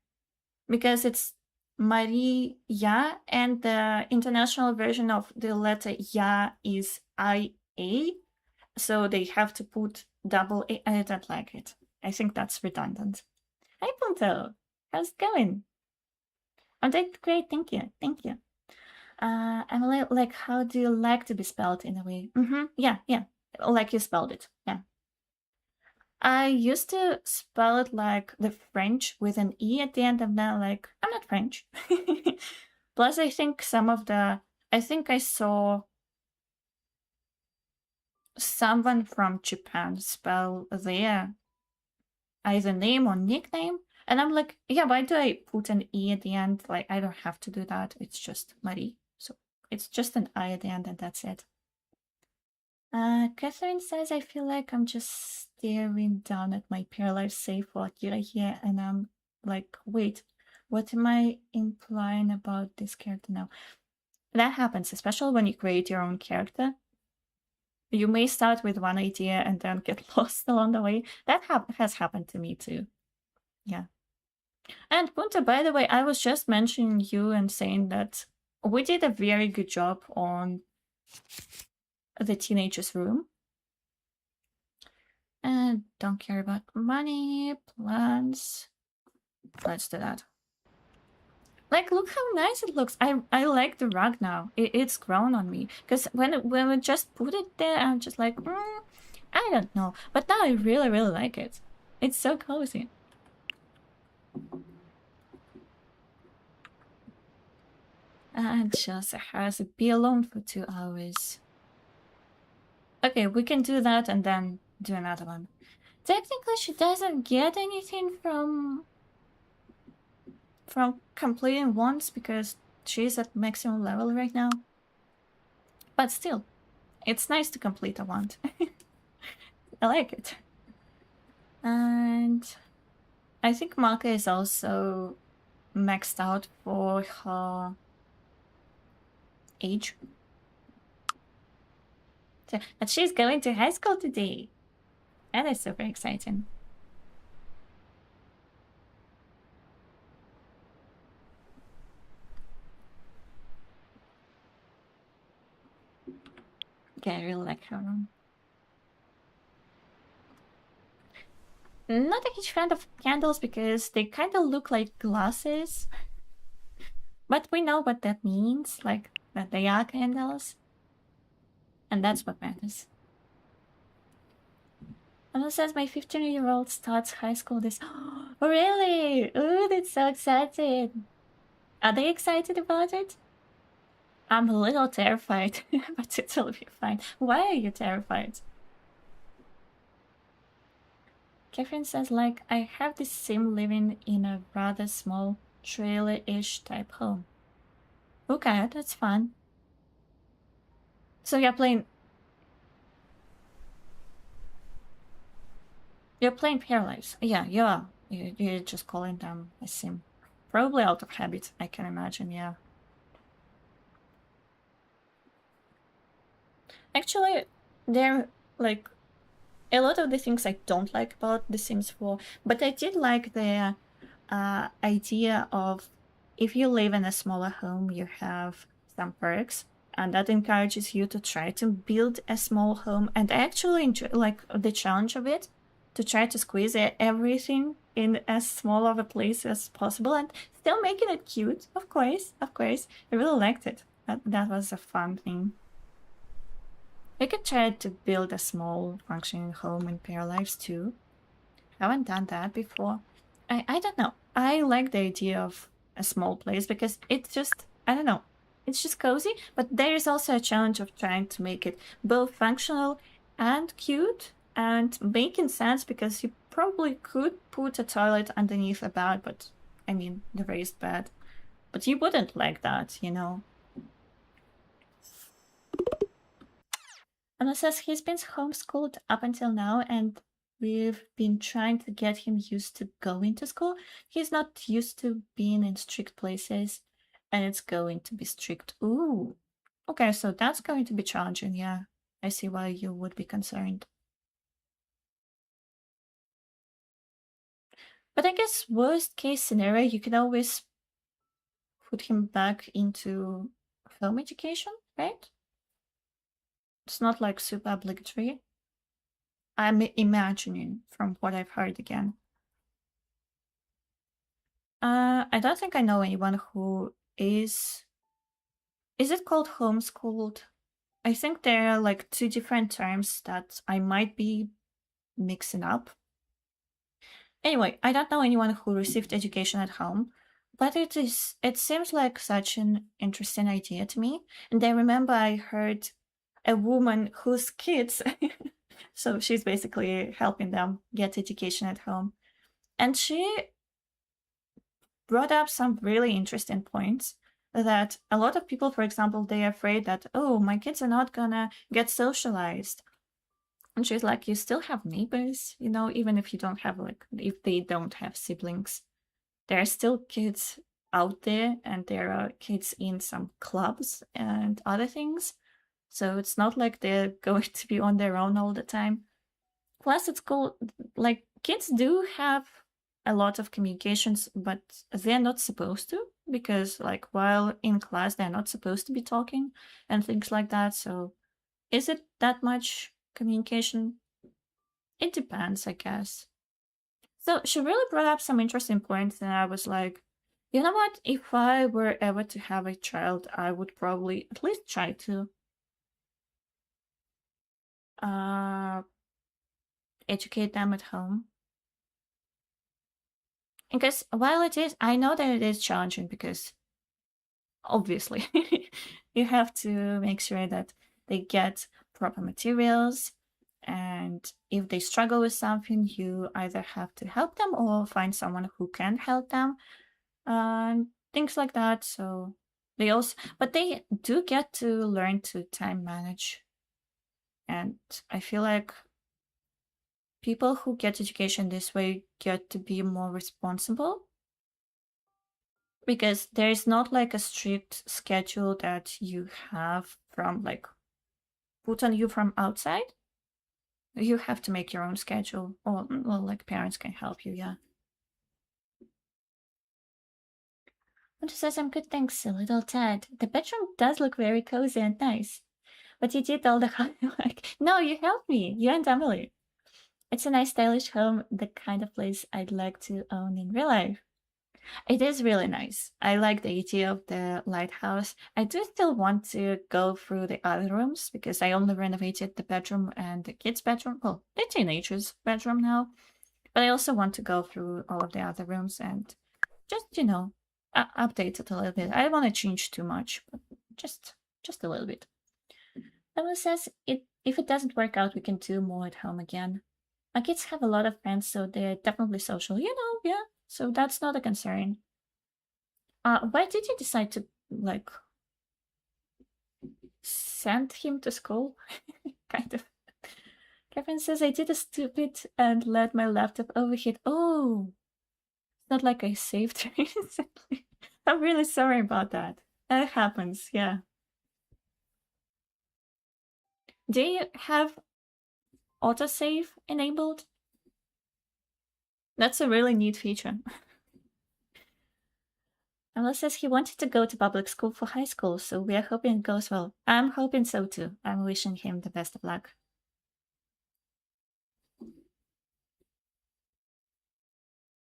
Because it's Maria, and the international version of the letter Ya is IA, so they have to put double A. I don't like it. I think that's redundant. Hi, Punto. How's it going? I'm doing great, thank you. I'm like, how do you like to be spelled in a way? Yeah, like you spelled it. Yeah. I used to spell it like the French with an E at the end, and then like, I'm not French. Plus, I think I think I saw someone from Japan spell their either name or nickname, and I'm like, yeah, why do I put an E at the end? Like, I don't have to do that. It's just Marie. So it's just an I at the end, and that's it. Catherine says, I feel like I'm just staring down at my Paralives save for Akira here, and I'm like, wait, what am I implying about this character now? That happens, especially when you create your own character. You may start with one idea and then get lost along the way. That has happened to me too. Yeah. And Punta, by the way, I was just mentioning you and saying that we did a very good job on the teenager's room. And don't care about money, plans. Let's do that. Like, look how nice it looks. I like the rug now. It's grown on me. Because when we just put it there, I'm just like, I don't know. But now I really, really like it. It's so cozy. And Chelsea has to be alone for 2 hours. Okay, we can do that and then do another one. Technically, she doesn't get anything from completing once because she's at maximum level right now. But still, it's nice to complete a wand. I like it. And I think Maka is also maxed out for her age. But she's going to high school today. That is super exciting. Okay, I really like her room. Not a huge fan of candles because they kind of look like glasses. But we know what that means, like that they are candles. And that's what matters. Anna says my 15-year-old starts high school this... Oh, really? Ooh, that's so excited. Are they excited about it? I'm a little terrified, but it'll be fine. Why are you terrified? Catherine says, like, I have this sim living in a rather small trailer-ish type home. Okay, that's fun. So you're playing Paralives. Yeah, you're just calling them a sim. Probably out of habit, I can imagine, yeah. Actually, they're like a lot of the things I don't like about The Sims 4, but I did like the idea of if you live in a smaller home, you have some perks, and that encourages you to try to build a small home. And I actually enjoy like the challenge of it, to try to squeeze everything in as small of a place as possible and still making it cute. Of course. I really liked it. That was a fun thing. I could try to build a small functioning home in Paralives too. Haven't done that before. I don't know. I like the idea of a small place because it's just, I don't know, it's just cozy, but there is also a challenge of trying to make it both functional and cute and making sense, because you probably could put a toilet underneath a bed, but I mean the raised bed, but you wouldn't like that, you know. Anna says he's been homeschooled up until now, and we've been trying to get him used to going to school. He's not used to being in strict places, and it's going to be strict. Ooh. Okay, so that's going to be challenging, yeah. I see why you would be concerned. But I guess worst case scenario, you can always put him back into home education, right? It's not like super obligatory. I'm imagining from what I've heard again. I don't think I know anyone who is Is it called homeschooled? I think there are like two different terms that I might be mixing up. Anyway, I don't know anyone who received education at home, but it seems like such an interesting idea to me. And I remember I heard a woman whose kids, so she's basically helping them get education at home, and she brought up some really interesting points that a lot of people, for example, they're afraid that, oh, my kids are not gonna get socialized. And she's like, you still have neighbors, you know, even if you don't have, like, if they don't have siblings, there are still kids out there, and there are kids in some clubs and other things. So it's not like they're going to be on their own all the time. Plus, it's cool, like, kids do have a lot of communications, but they're not supposed to, because, like, while in class, they're not supposed to be talking and things like that. So is it that much communication? It depends, I guess. So she really brought up some interesting points, and I was like, you know what? If I were ever to have a child, I would probably at least try to educate them at home. Because while it is, I know that it is challenging, because obviously you have to make sure that they get proper materials, and if they struggle with something, you either have to help them or find someone who can help them, and things like that. So they also, but they do get to learn to time manage, and I feel like people who get education this way get to be more responsible, because there is not like a strict schedule that you have from, like, put on you from outside. You have to make your own schedule, or, well, like, parents can help you, yeah. And she says, I'm good, thanks, little Ted. The bedroom does look very cozy and nice. But you did all the hard work. No, you helped me, you and Emily. It's a nice, stylish home, the kind of place I'd like to own in real life. It is really nice. I like the idea of the lighthouse. I do still want to go through the other rooms, because I only renovated the bedroom and the kids' bedroom. Well, the teenagers' bedroom now. But I also want to go through all of the other rooms and just, you know, update it a little bit. I don't want to change too much, but just a little bit. Emma says, if it doesn't work out, we can do more at home again. My kids have a lot of friends, so they're definitely social, you know, yeah. So that's not a concern. Why did you decide to, like, send him to school? Kind of. Kevin says, I did a stupid and let my laptop overheat. Oh, it's not like I saved recently. I'm really sorry about that. That happens, yeah. Do you have autosave enabled? That's a really neat feature. Ella says he wanted to go to public school for high school, so we are hoping it goes well. I'm hoping so too. I'm wishing him the best of luck.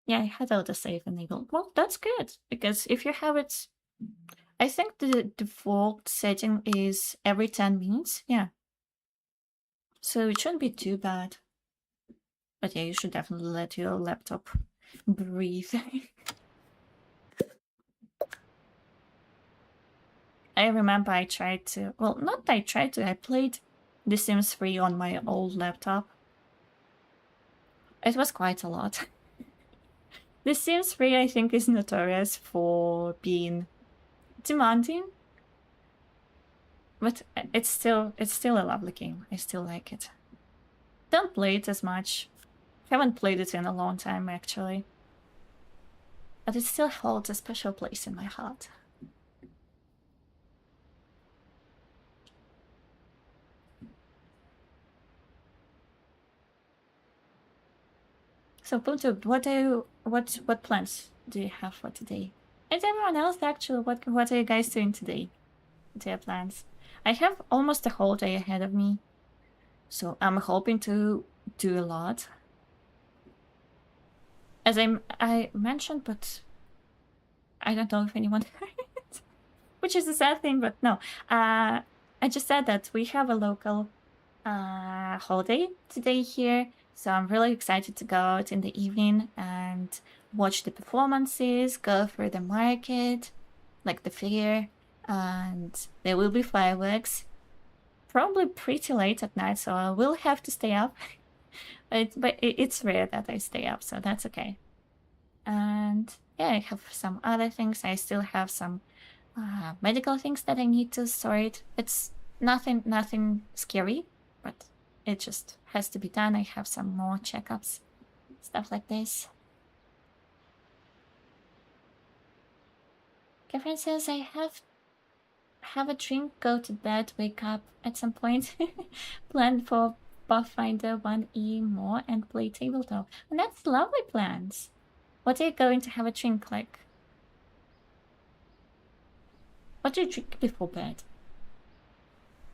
Yeah, I had autosave enabled. Well, that's good, because if you have it, I think the default setting is every 10 minutes, yeah. So it shouldn't be too bad. But yeah, you should definitely let your laptop breathe. I remember I tried to, well, not I tried to, I played The Sims 3 on my old laptop. It was quite a lot. The Sims 3, I think, is notorious for being demanding, but it's still a lovely game. I still like it. Don't play it as much. Haven't played it in a long time, actually. But it still holds a special place in my heart. So, Punto, what plans do you have for today? And everyone else, actually, what are you guys doing today? What are your plans? I have almost a whole day ahead of me, so I'm hoping to do a lot. As I mentioned, but I don't know if anyone heard it. which is a sad thing, but no. I just said that we have a local holiday today here, so I'm really excited to go out in the evening and watch the performances, go through the market, like the fair, and there will be fireworks. Probably pretty late at night, so I will have to stay up. but it's rare that I stay up, so that's okay. And yeah, I have some other things. I still have some medical things that I need to sort. It's nothing scary, but it just has to be done. I have some more checkups, stuff like this. Catherine says I have a drink, go to bed, wake up at some point. Plan for Pathfinder 1E more and play tabletop. And that's lovely plans. What are you going to have a drink like? What do you drink before bed?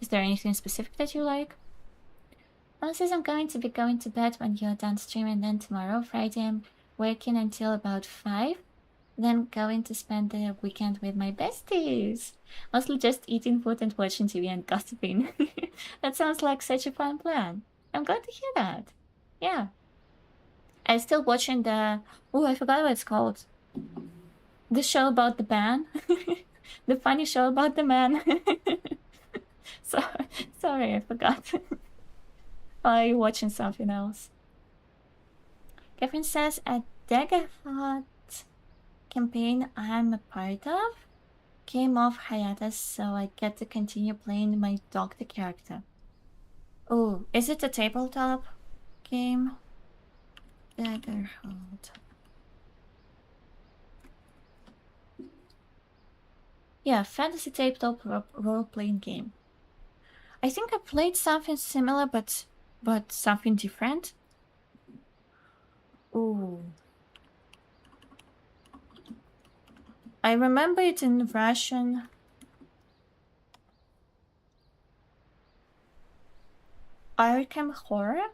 Is there anything specific that you like? Mom says I'm going to be going to bed when you're done streaming, then tomorrow, Friday, I'm working until about 5. Then going to spend the weekend with my besties. Mostly just eating food and watching TV and gossiping. That sounds like such a fun plan. I'm glad to hear that. Yeah. I'm still watching the... Oh, I forgot what it's called. The show about the man. The funny show about the man. Sorry, I forgot. Are you watching something else? Catherine says, a 𝘨𝘩𝘏 campaign I'm a part of came off hiatus, so I get to continue playing my doctor character. Oh, is it a tabletop game? 𝘨𝘩𝘏. Yeah, fantasy tabletop role-playing game. I think I played something similar, but something different. Ooh. I remember it in Russian. Arkham Horror?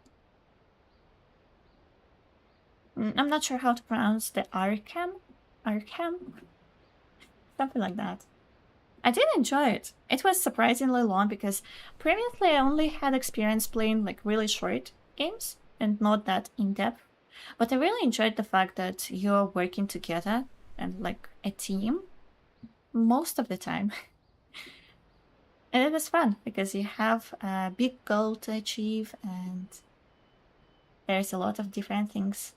I'm not sure how to pronounce the Arkham. Something like that. I did enjoy it. It was surprisingly long because previously I only had experience playing like really short games and not that in-depth. But I really enjoyed the fact that you're working together and like a team most of the time. And it was fun because you have a big goal to achieve and there's a lot of different things.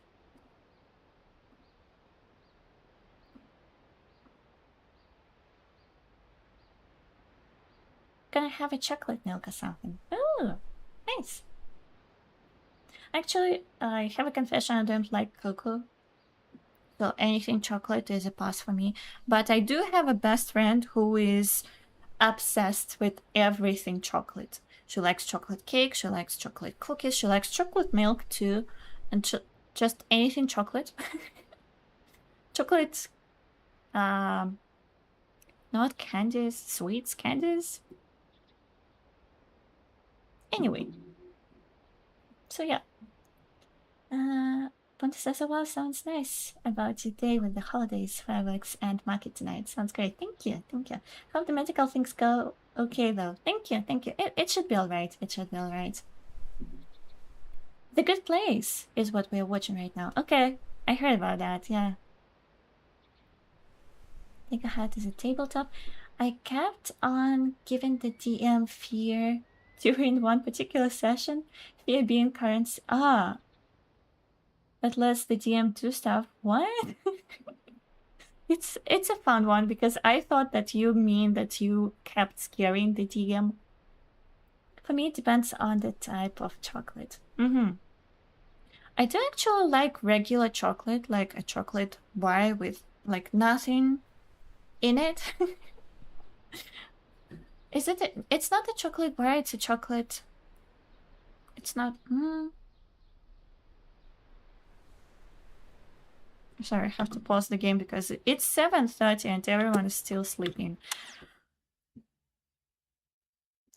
Gonna have a chocolate milk or something. Oh, nice. Actually, I have a confession, I don't like cocoa. So anything chocolate is a pass for me. But I do have a best friend who is obsessed with everything chocolate. She likes chocolate cake, she likes chocolate cookies, she likes chocolate milk too. And just anything chocolate. Chocolate, not candies, sweets, candies. Anyway. So yeah. Ponte says, oh wow, sounds nice about your day with the holidays, fireworks, and market tonight. Sounds great. Thank you. Hope the medical things go okay though. Thank you. It should be alright. The Good Place is what we're watching right now. Okay, I heard about that, yeah. 𝘨𝘩𝘏 is a tabletop. I kept on giving the DM fear during one particular session. Fear being currency. That lets the DM do stuff. What? It's a fun one because I thought that you mean that you kept scaring the DM. For me, it depends on the type of chocolate. I do actually like regular chocolate, like a chocolate bar with like nothing in it. Is it? It's not a chocolate bar. It's a chocolate. It's not. Sorry, I have to pause the game because it's 7:30 and everyone is still sleeping.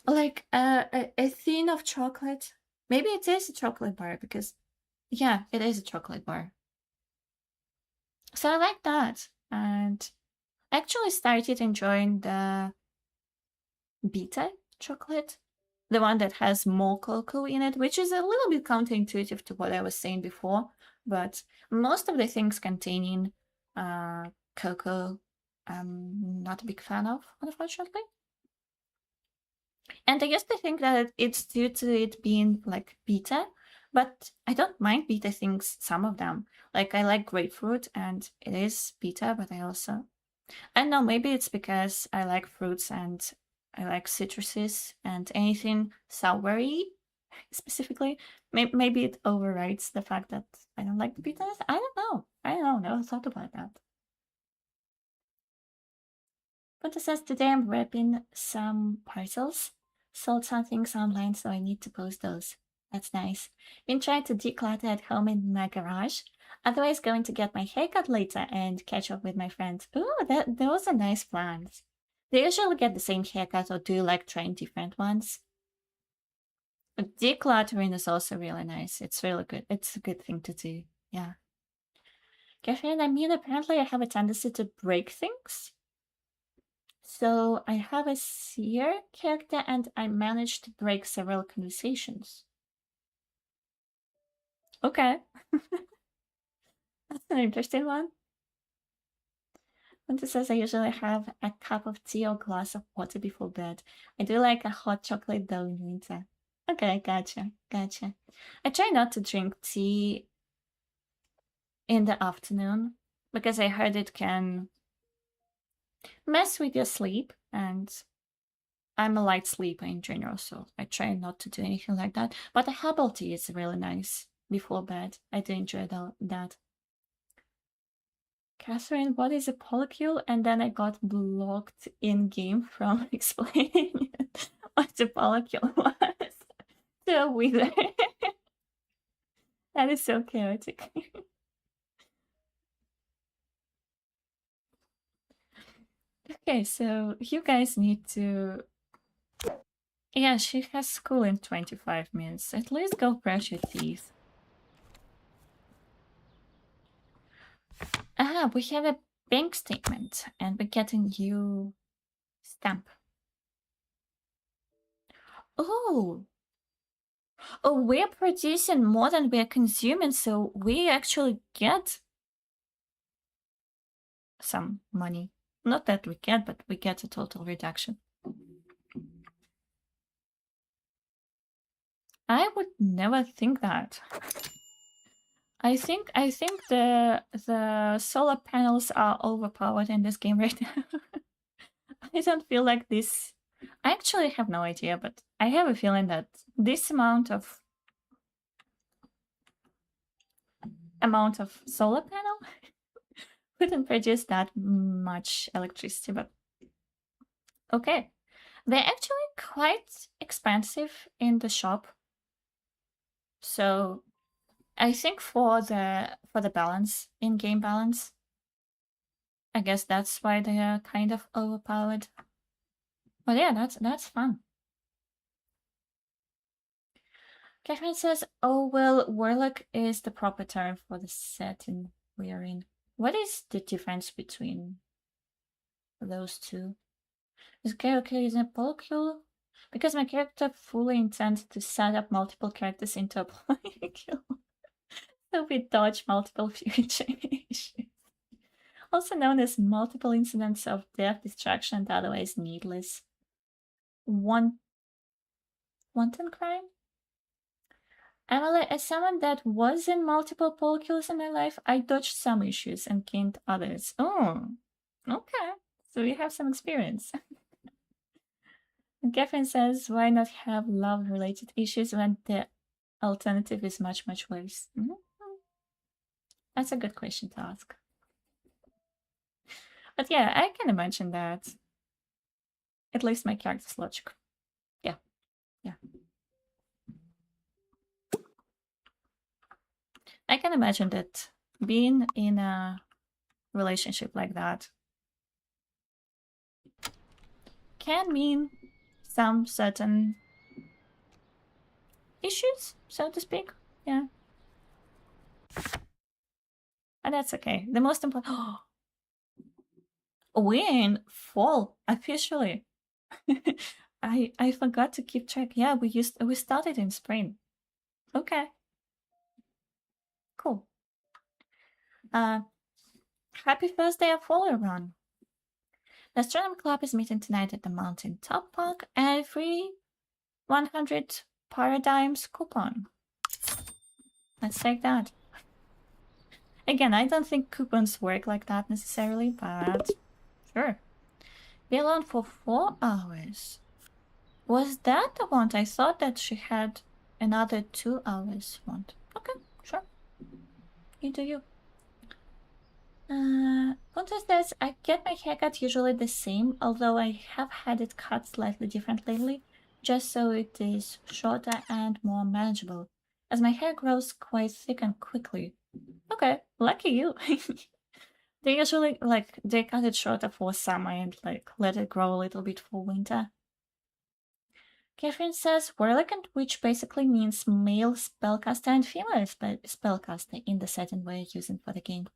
Like a thin of chocolate. Maybe it is a chocolate bar because, yeah, it is a chocolate bar. So I like that. And I actually started enjoying the beta chocolate, the one that has more cocoa in it, which is a little bit counterintuitive to what I was saying before, but most of the things containing cocoa I'm not a big fan of, unfortunately. And I used to think that it's due to it being like beta, but I don't mind beta things, some of them. Like I like grapefruit and it is beta, but I don't know, maybe it's because I like fruits and I like citruses and anything soury specifically. Maybe it overrides the fact that I don't like the bitters. I don't know. Never thought about that. But it says today I'm wrapping some parcels. Sold some things online, so I need to post those. That's nice. Been trying to declutter at home in my garage. Otherwise, going to get my haircut later and catch up with my friends. Ooh, those are nice plans. Do you usually get the same haircut, or do you like trying different ones? But decluttering is also really nice. It's really good. It's a good thing to do. Yeah. Catherine, I mean, apparently I have a tendency to break things. So I have a seer character and I managed to break several conversations. Okay. That's an interesting one. Winter says I usually have a cup of tea or glass of water before bed. I do like a hot chocolate though in winter. Okay, gotcha. I try not to drink tea in the afternoon because I heard it can mess with your sleep, and I'm a light sleeper in general, so I try not to do anything like that. But the herbal tea is really nice before bed. I do enjoy that. Catherine, what is a polycule? And then I got blocked in game from explaining what a polycule was. So weird. That is so chaotic. Okay, so you guys need to... Yeah, she has school in 25 minutes. At least go brush your teeth. Ah, we have a bank statement and we get a new stamp. Oh, we're producing more than we're consuming, so we actually get some money. Not that we get, but we get a total reduction. I would never think that. I think the solar panels are overpowered in this game right now. I don't feel like this. I actually have no idea, but I have a feeling that this amount of solar panel wouldn't produce that much electricity, but okay. They're actually quite expensive in the shop. So I think for the balance, in-game balance, I guess that's why they are kind of overpowered. But yeah, that's fun. Catherine says, oh, well, warlock is the proper term for the setting we are in. What is the difference between those two? Is character is a polycule? Because my character fully intends to set up multiple characters into a polycule. So we dodge multiple future issues. Also known as multiple incidents of death, destruction, and otherwise needless wanton crime. Emily, as someone that was in multiple polycules in my life, I dodged some issues and gained others. Oh, okay. So you have some experience. And Catherine says, why not have love-related issues when the alternative is much, much worse? Mm-hmm. That's a good question to ask. But yeah, I can imagine that. At least my character's logic. Yeah. I can imagine that being in a relationship like that can mean some certain issues, so to speak. Yeah. And that's okay. The most important... We're in fall officially. I forgot to keep track. Yeah, we started in spring. Okay. Cool. Happy first day of fall, everyone. The Astronomy Club is meeting tonight at the Mountain Top Park and free 100 Paralives coupon. Let's take that. Again, I don't think coupons work like that necessarily, but sure. Be alone for 4 hours. Was that the want? I thought that she had another 2 hours want. Okay, sure. You do you. Pontus says, I get my haircut usually the same, although I have had it cut slightly different lately, just so it is shorter and more manageable, as my hair grows quite thick and quickly. Okay, lucky you. They usually, they cut it shorter for summer and, let it grow a little bit for winter. Catherine says, 𝘭𝘪𝘮𝘏, which basically means male spellcaster and female spellcaster in the setting we're using for the game.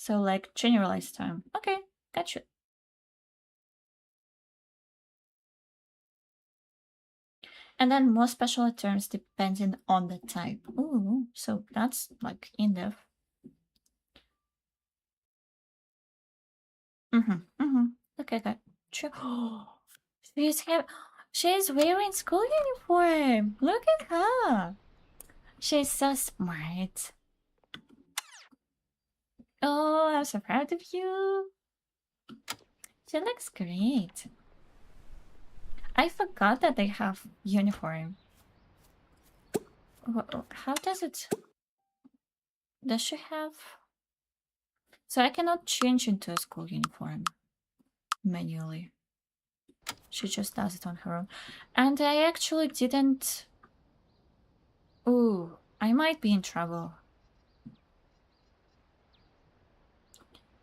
So, generalized term. Okay, gotcha. And then more special terms depending on the type. Ooh, so that's, in-depth. Okay, gotcha. She's wearing school uniform. Look at her. She's so smart. Oh, I'm so proud of you. She looks great. I forgot that they have uniform. How does it... Does she have... So I cannot change into a school uniform manually. She just does it on her own. And I actually didn't... Ooh, I might be in trouble.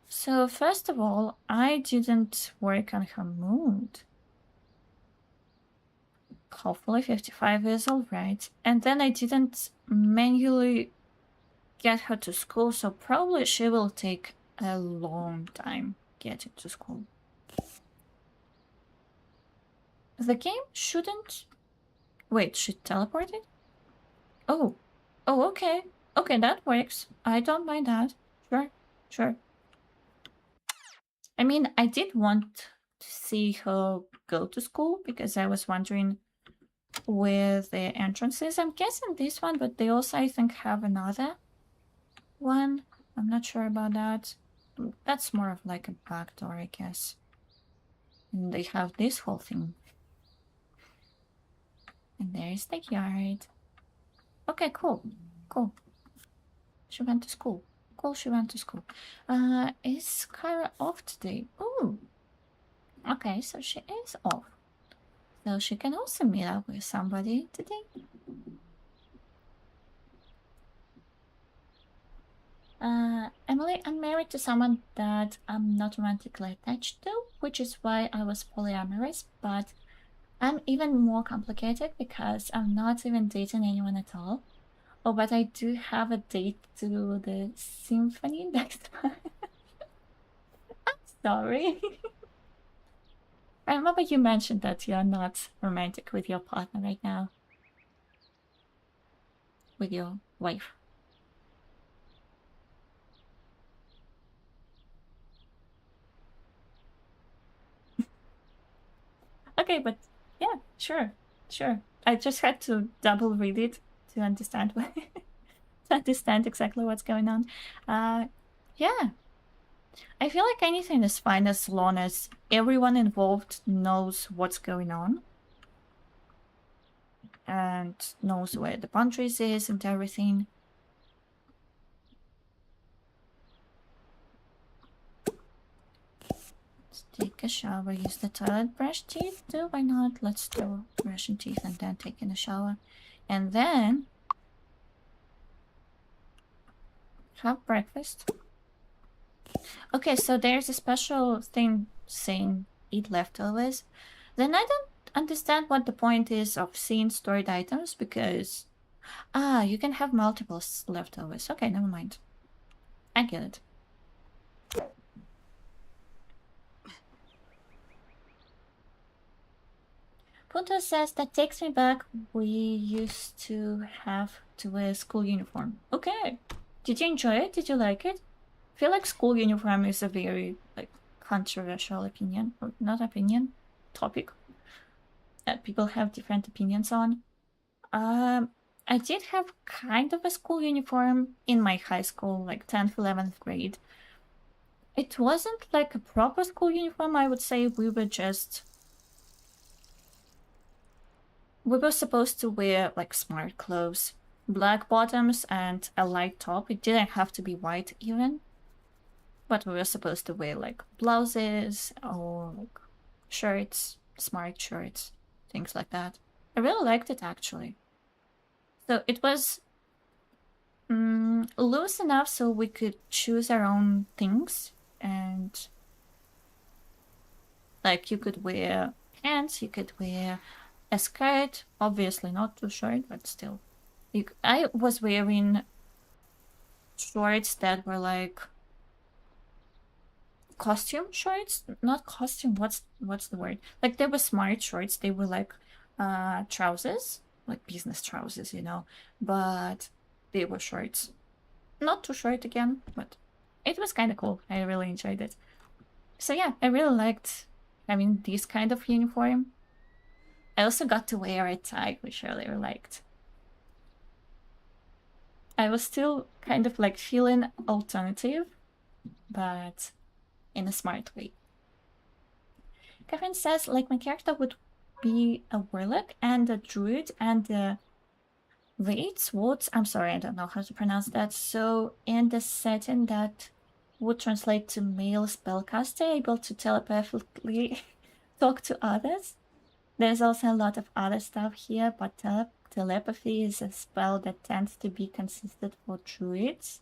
So first of all, I didn't work on her mood. Hopefully 55 is alright. And then I didn't manually get her to school, so probably she will take a long time getting to school. The game shouldn't... Wait, she teleported? Oh, okay. Okay, that works. I don't mind that. Sure. I mean, I did want to see her go to school because I was wondering where the entrance is. I'm guessing this one, but they also, I think, have another one. I'm not sure about that. That's more of like a back door, I guess. And they have this whole thing. And there's the yard. Okay, cool. She went to school. She went to school. Is Kyra off today? Ooh. Okay, so she is off. So she can also meet up with somebody today. Emily, I'm married to someone that I'm not romantically attached to, which is why I was polyamorous, but I'm even more complicated because I'm not even dating anyone at all. Oh, but I do have a date to the symphony next month. I'm sorry. I remember you mentioned that you're not romantic with your partner right now. With your wife. Okay, but yeah, sure. I just had to double read it to understand exactly what's going on. Yeah. I feel like anything is fine as long as everyone involved knows what's going on and knows where the boundaries is and everything. Let's take a shower, use the toilet, brush teeth too, why not? Let's do brushing teeth and then taking a shower. And then have breakfast. Okay, so there's a special thing saying eat leftovers. Then I don't understand what the point is of seeing stored items because... you can have multiple leftovers. Okay, never mind. I get it. Punto says that takes me back. We used to have to wear school uniform. Okay. Did you enjoy it? Did you like it? I feel like school uniform is a very like controversial opinion, or not opinion, topic that people have different opinions on. I did have kind of a school uniform in my high school, like 10th, 11th grade. It wasn't like a proper school uniform, I would say. We were supposed to wear like smart clothes, black bottoms and a light top. It didn't have to be white even, but we were supposed to wear like blouses or like shirts, smart shirts, things like that. I really liked it actually. So it was loose enough so we could choose our own things, and like you could wear pants, you could wear a skirt, obviously not too short, but still. I was wearing shorts that were like costume shorts, not costume, what's the word? Like they were smart shorts, they were like trousers, like business trousers, you know, but they were shorts. Not too short again, but it was kind of cool. I really enjoyed it. So yeah, I really liked having this kind of uniform. I also got to wear a tie, which I really liked. I was still kind of like feeling alternative, but in a smart way. Catherine says, like, my character would be a warlock and a druid and a 𝘭𝘪𝘧𝘦. I'm sorry, I don't know how to pronounce that. So in the setting that would translate to male spellcaster, able to telepathically talk to others. There's also a lot of other stuff here, but telepathy is a spell that tends to be consistent for druids.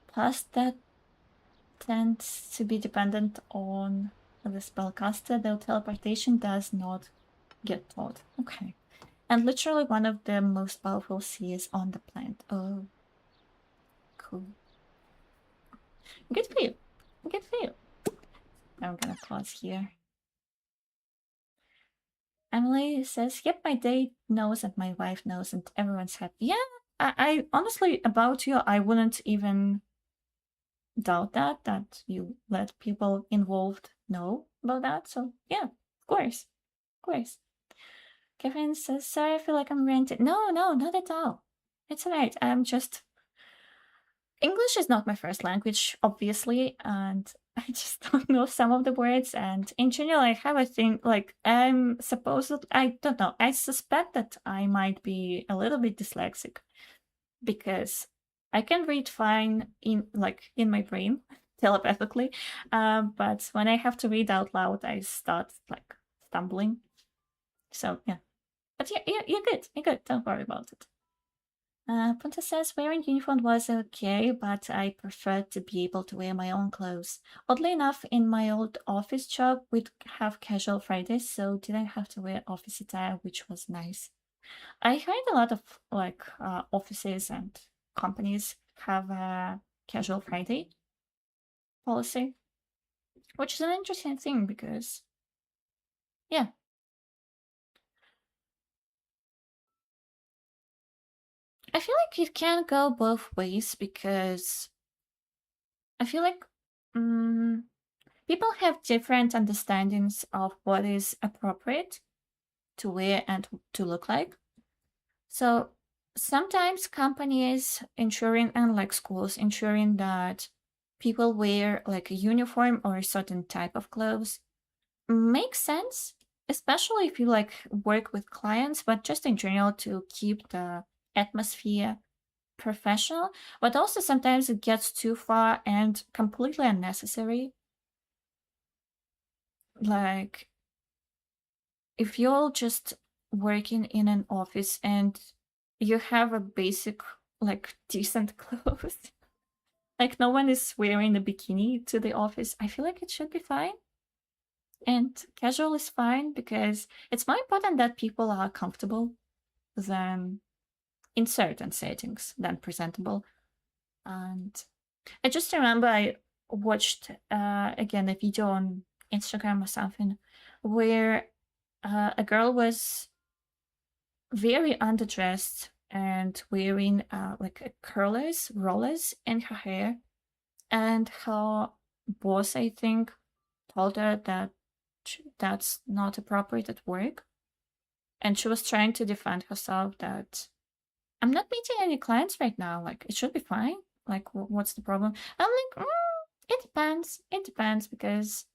Plus, that tends to be dependent on the spellcaster, though teleportation does not get taught. Okay. And literally one of the most powerful seers on the planet. Oh. Cool. Good for you. Good for you. I'm gonna pause here. Emily says, yep, my date knows and my wife knows and everyone's happy. Yeah, I honestly, about you, I wouldn't even doubt that you let people involved know about that. So yeah, of course. Of course. Kevin says, sorry, I feel like I'm ranting. No, not at all. It's alright. I'm just... English is not my first language, obviously, and I just don't know some of the words. And in general, I have a thing, like, I don't know, I suspect that I might be a little bit dyslexic because I can read fine in my brain, telepathically, but when I have to read out loud, I start, like, stumbling. So, yeah. But yeah, you're good. You're good. Don't worry about it. Punta says, wearing uniform was okay, but I preferred to be able to wear my own clothes. Oddly enough, in my old office job, we'd have casual Fridays, so didn't have to wear office attire, which was nice. I heard a lot of offices and companies have a casual Friday policy, which is an interesting thing because, yeah. I feel like it can go both ways because I feel like people have different understandings of what is appropriate to wear and to look like. So sometimes companies ensuring, and like schools ensuring, that people wear like a uniform or a certain type of clothes makes sense, especially if you like work with clients, but just in general to keep the atmosphere professional. But also sometimes it gets too far and completely unnecessary. Like, if you're just working in an office and you have a basic, like, decent clothes, like no one is wearing a bikini to the office, I feel like it should be fine. And casual is fine because it's more important that people are comfortable than in certain settings than presentable. And I just remember I watched again a video on Instagram or something where a girl was very underdressed and wearing like a curlers, rollers in her hair. And her boss, I think, told her that that's not appropriate at work. And she was trying to defend herself that I'm not meeting any clients right now. Like, it should be fine. Like, what's the problem? I'm like, it depends. It depends because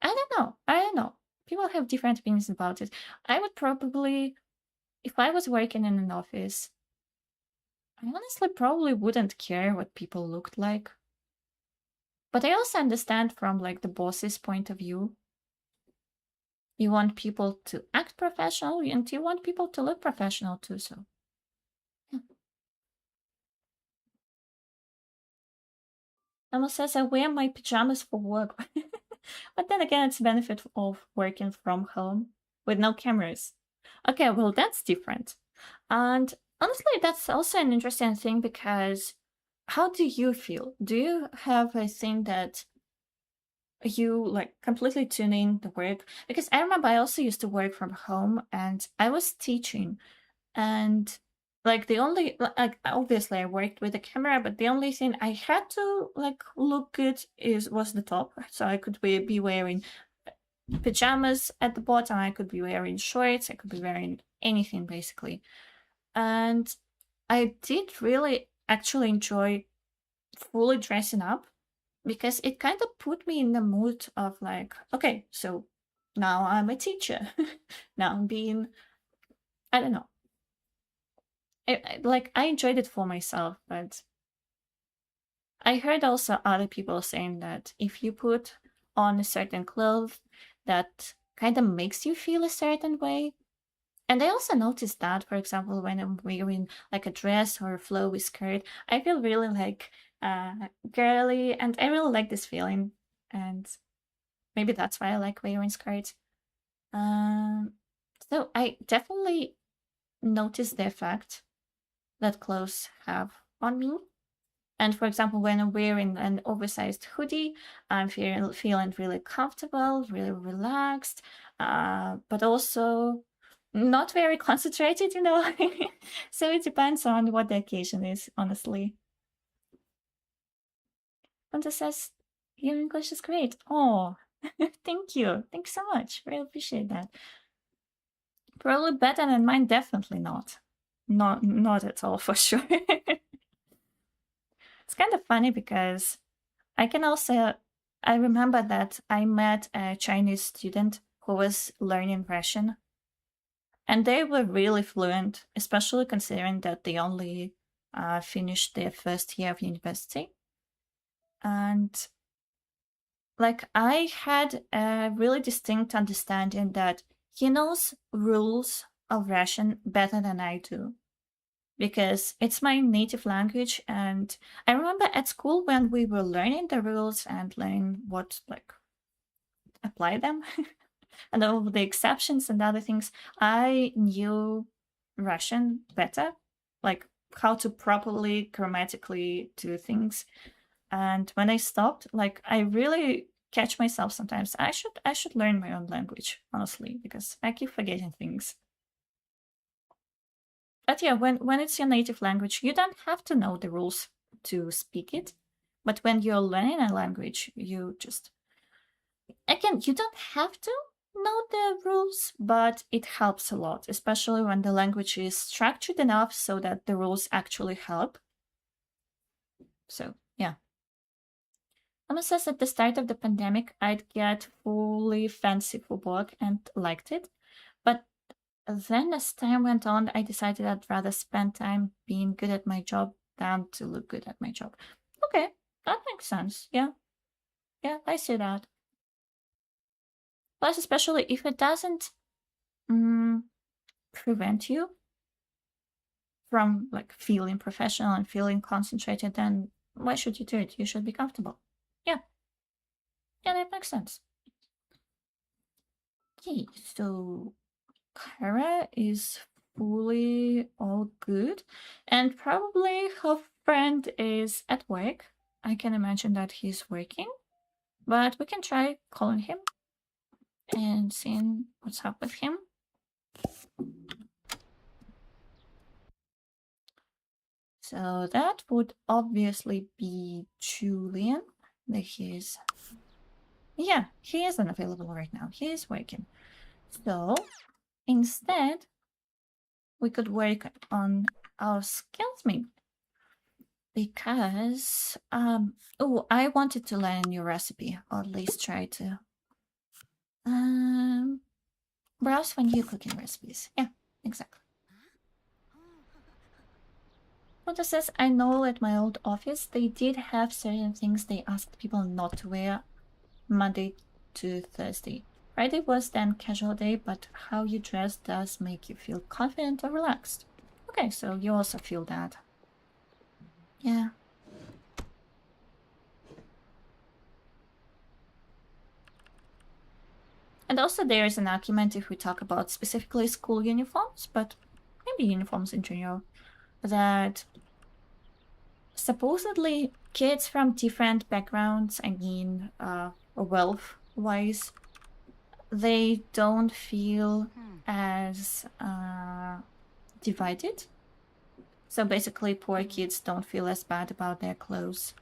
I don't know. I don't know. People have different opinions about it. I would probably, if I was working in an office, I honestly probably wouldn't care what people looked like. But I also understand from like the boss's point of view. You want people to act professional and you want people to look professional too, so. Yeah. Emma says I wear my pajamas for work. But then again, it's the benefit of working from home with no cameras. Okay, well, that's different. And honestly, that's also an interesting thing because how do you feel? Do you have a thing that you like completely tune in the work? Because I remember I also used to work from home and I was teaching, and like the only, like, obviously I worked with a camera, but the only thing I had to like look good was the top, so I could be wearing pajamas at the bottom, I could be wearing shorts, I could be wearing anything basically. And I did really actually enjoy fully dressing up because it kind of put me in the mood of like, okay, so now I'm a teacher. Now I'm being, I don't know. I enjoyed it for myself, but I heard also other people saying that if you put on a certain clothes, that kind of makes you feel a certain way. And I also noticed that, for example, when I'm wearing like a dress or a flowy skirt, I feel really like girly, and I really like this feeling. And maybe that's why I like wearing skirts. So I definitely noticed the effect that clothes have on me. And for example, when I'm wearing an oversized hoodie, I'm feeling really comfortable, really relaxed, but also not very concentrated, you know. So it depends on what the occasion is, honestly. Hunter says, your English is great. Oh, thank you. Thanks so much. Really appreciate that. Probably better than mine, definitely not. Not at all, for sure. It's kind of funny because I remember that I met a Chinese student who was learning Russian, and they were really fluent, especially considering that they only finished their first year of university. And like I had a really distinct understanding that he knows rules of Russian better than I do, because it's my native language. And I remember at school when we were learning the rules and learning what like apply them and all the exceptions and other things, I knew Russian better, like how to properly grammatically do things. And when I stopped, like I really catch myself sometimes. I should learn my own language, honestly, because I keep forgetting things. But yeah, when it's your native language, you don't have to know the rules to speak it. But when you're learning a language, you just, again, you don't have to know the rules, but it helps a lot, especially when the language is structured enough so that the rules actually help. So yeah. Emma says at the start of the pandemic, I'd get fully fancy for work and liked it. But then as time went on, I decided I'd rather spend time being good at my job than to look good at my job. Okay, that makes sense. Yeah. Yeah, I see that. Plus, especially if it doesn't prevent you from like feeling professional and feeling concentrated, then why should you do it? You should be comfortable. Yeah. Yeah, that makes sense. Okay, so Kara is fully all good, and probably her friend is at work. I can imagine that he's working. But we can try calling him and seeing what's up with him. So that would obviously be Julian. There he is. Yeah, he isn't available right now. He is working. So instead, we could work on our skills maybe. Because, oh, I wanted to learn a new recipe, or at least try to browse for new cooking recipes. Yeah, exactly. What says, I know at my old office, they did have certain things they asked people not to wear Monday to Thursday. Friday was then casual day, but how you dress does make you feel confident or relaxed. Okay, so you also feel that. Yeah. And also there is an argument if we talk about specifically school uniforms, but maybe uniforms in general, that supposedly kids from different backgrounds, I mean wealth-wise, they don't feel as divided. So basically poor kids don't feel as bad about their clothes.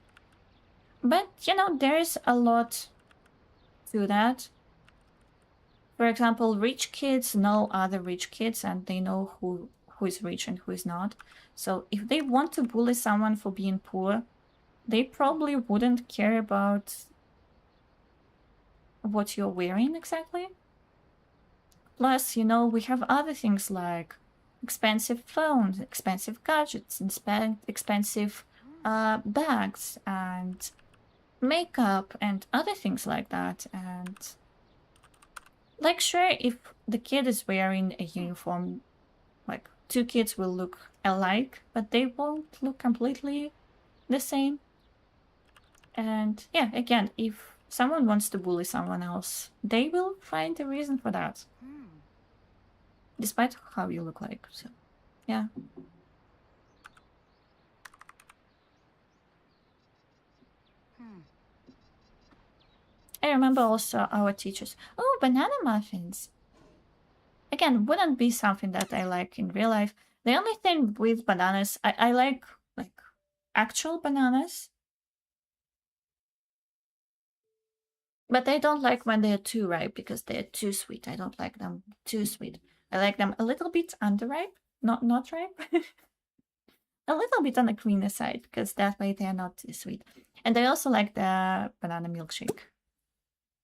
But, you know, there's a lot to that. For example, rich kids know other rich kids and they know who is rich and who is not. So if they want to bully someone for being poor, they probably wouldn't care about what you're wearing exactly. Plus, you know, we have other things like expensive phones, expensive gadgets, expensive bags and makeup and other things like that. And like, sure, if the kid is wearing a uniform, like, two kids will look alike, but they won't look completely the same. And yeah, again, if someone wants to bully someone else, they will find a reason for that. Despite how you look like, so yeah. I remember also our teachers. Oh, banana muffins. Again, wouldn't be something that I like in real life. The only thing with bananas, I like actual bananas. But I don't like when they're too ripe because they're too sweet. I don't like them too sweet. I like them a little bit underripe, not ripe. A little bit on the greener side because that way they're not too sweet. And I also like the banana milkshake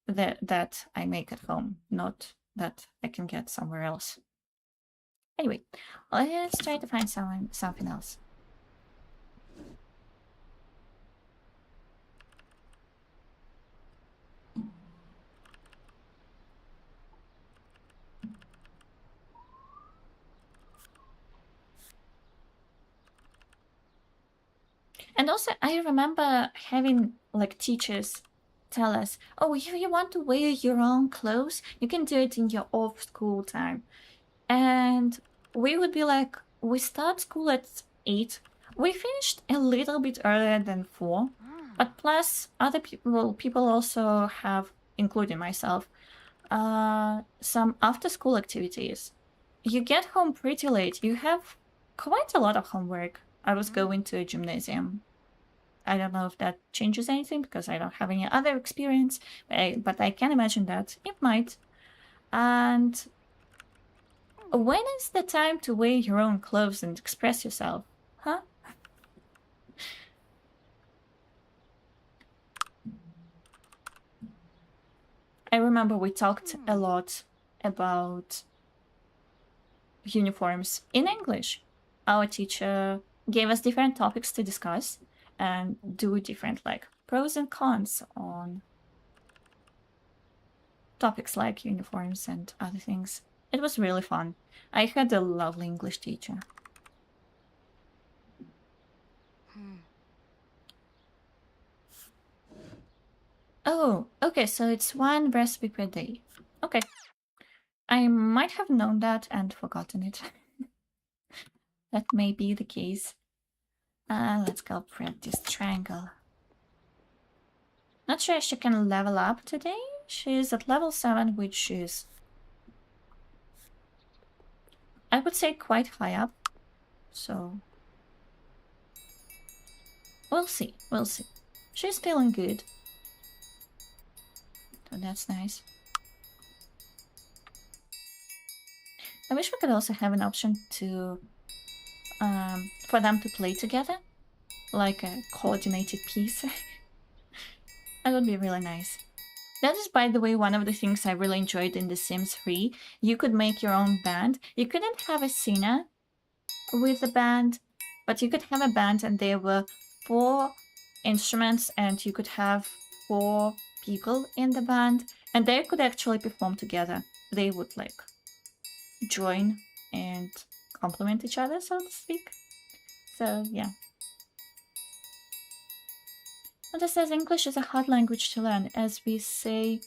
that I make at home, not that I can get somewhere else. Anyway, let's try to find something else. And also, I remember having like teachers tell us, oh, if you want to wear your own clothes, you can do it in your off-school time. And we would be like, we start school at 8. We finished a little bit earlier than 4. But plus, other people also have, including myself, some after-school activities. You get home pretty late. You have quite a lot of homework. I was going to a gymnasium. I don't know if that changes anything because I don't have any other experience, but I can imagine that it might. And when is the time to wear your own clothes and express yourself? Huh? I remember we talked a lot about uniforms in English. Our teacher gave us different topics to discuss and do different like pros and cons on topics like uniforms and other things. It was really fun. I had a lovely English teacher. Oh, okay, so it's one recipe per day. Okay. I might have known that and forgotten it. That may be the case. Let's go print this triangle. Not sure if she can level up today. She's at level 7, which is, I would say, quite high up. So we'll see. We'll see. She's feeling good. So that's nice. I wish we could also have an option to for them to play together, like a coordinated piece. That would be really nice. That is, by the way, one of the things I really enjoyed in The Sims 3. You could make your own band. You couldn't have a singer with the band, but you could have a band and there were 4 instruments and you could have 4 people in the band and they could actually perform together. They would like join and complement each other, so to speak. So yeah. And it says English is a hard language to learn, as we say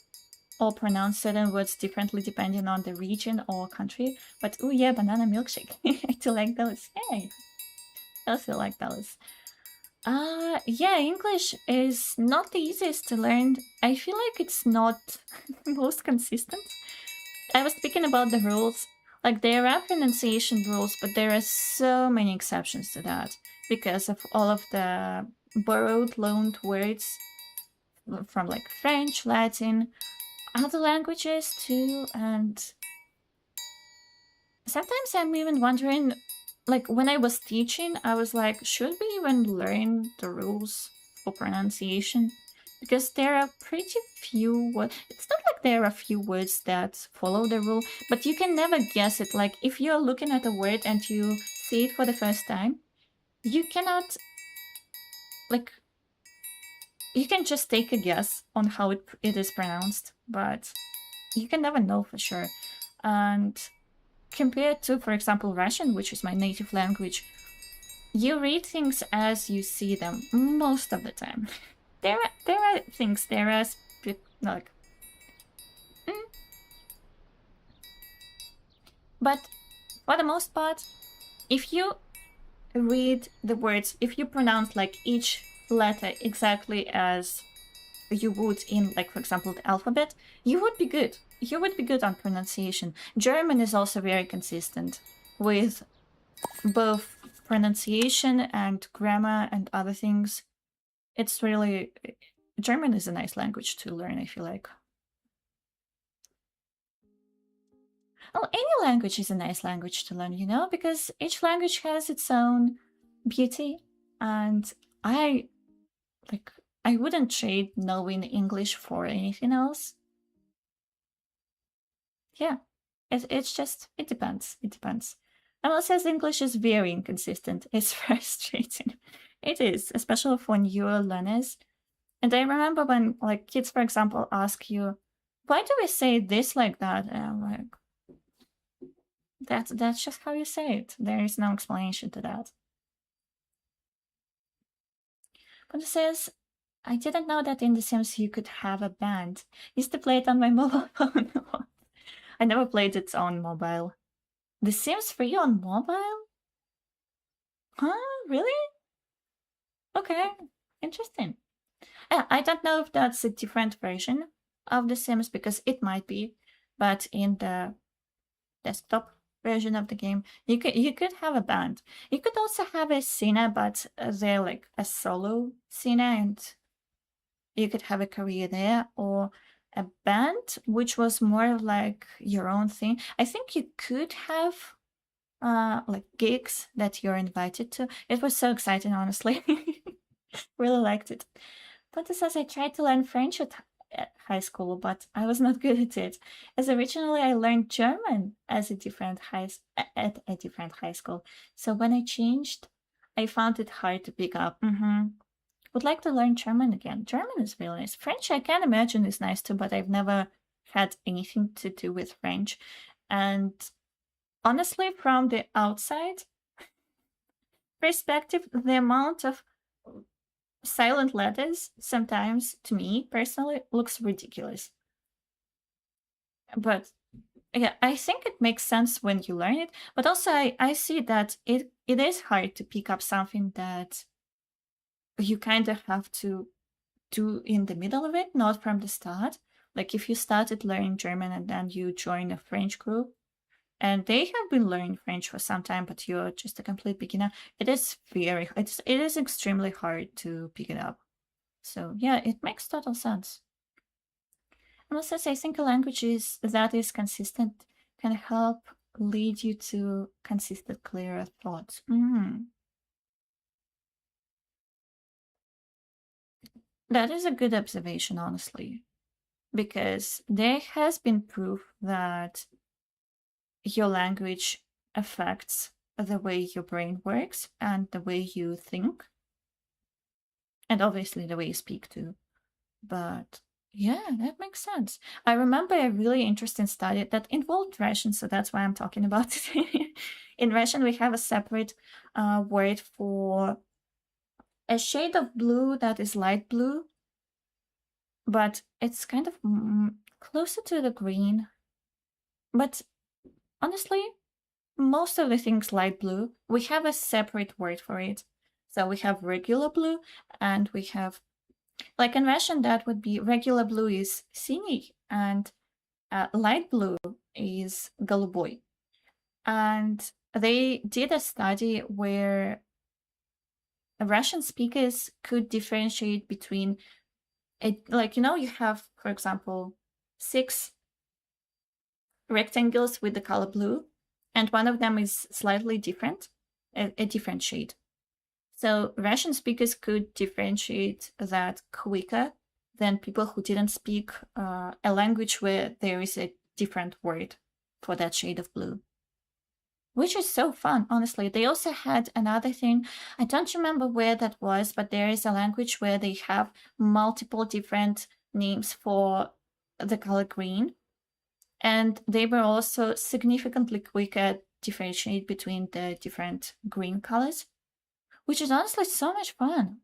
or pronounce certain words differently depending on the region or country. But oh yeah, banana milkshake. I do like those. Yay! I also like those. Yeah, English is not the easiest to learn. I feel like it's not most consistent. I was speaking about the rules. Like, there are pronunciation rules, but there are so many exceptions to that because of all of the borrowed, loaned words from like French, Latin, other languages too, and sometimes I'm even wondering, like when I was teaching, I was like, should we even learn the rules for pronunciation? Because there are pretty few words. It's not like there are few words that follow the rule, but you can never guess it. Like if you're looking at a word and you see it for the first time, you cannot, like, you can just take a guess on how it is pronounced, but you can never know for sure. And compared to, for example, Russian, which is my native language, you read things as you see them most of the time. There are things, there are like, but for the most part, if you read the words, if you pronounce like each letter exactly as you would in, like, for example, the alphabet, you would be good. You would be good on pronunciation. German is also very consistent with both pronunciation and grammar and other things. It's really, German is a nice language to learn, I feel like. Well, any language is a nice language to learn, you know, because each language has its own beauty, and I wouldn't trade knowing English for anything else. Yeah, it's just, it depends. It depends. Emma says English is very inconsistent. It's frustrating. It is, especially for newer learners. And I remember when, like, kids, for example, ask you, why do we say this like that? And I'm like, that's just how you say it. There is no explanation to that. But it says, I didn't know that in The Sims you could have a band. Used to play it on my mobile phone. I never played it on mobile. The Sims 3 on mobile? Huh? Really? Okay, interesting. I don't know if that's a different version of The Sims, because it might be, but in the desktop version of the game, you could have a band. You could also have a singer, but they're like a solo singer, and you could have a career there, or a band, which was more of like your own thing. I think you could have like gigs that you're invited to. It was so exciting, honestly. Really liked it. But it says I tried to learn French at high school, but I was not good at it, as originally I learned German at a different high school. So when I changed, I found it hard to pick up. Would like to learn German again. German is really nice. French, I can imagine, is nice too, but I've never had anything to do with French. And honestly, from the outside perspective, the amount of silent letters sometimes, to me personally, looks ridiculous. But yeah, I think it makes sense when you learn it. But also, I see that it is hard to pick up something that you kind of have to do in the middle of it, not from the start. Like if you started learning German and then you join a French group, and they have been learning French for some time, but you're just a complete beginner, it is extremely hard to pick it up. So yeah, it makes total sense. And also, I think a language that is consistent can help lead you to consistent, clearer thoughts. That is a good observation, honestly, because there has been proof that your language affects the way your brain works and the way you think, and obviously the way you speak too. But yeah, that makes sense. I remember a really interesting study that involved Russian, so that's why I'm talking about it. In Russian, we have a separate word for a shade of blue that is light blue, but it's kind of closer to the green. But honestly, most of the things light blue, we have a separate word for it. So we have regular blue, and we have, like in Russian, that would be regular blue is синий, and light blue is 𝘗𝘢𝘁𝘓. And they did a study where Russian speakers could differentiate between it, like, you have, for example, 6 rectangles with the color blue, and one of them is slightly different, a different shade. So Russian speakers could differentiate that quicker than people who didn't speak a language where there is a different word for that shade of blue, which is so fun, honestly. They also had another thing. I don't remember where that was, but there is a language where they have multiple different names for the color green. And they were also significantly quicker at differentiate between the different green colors, which is honestly so much fun.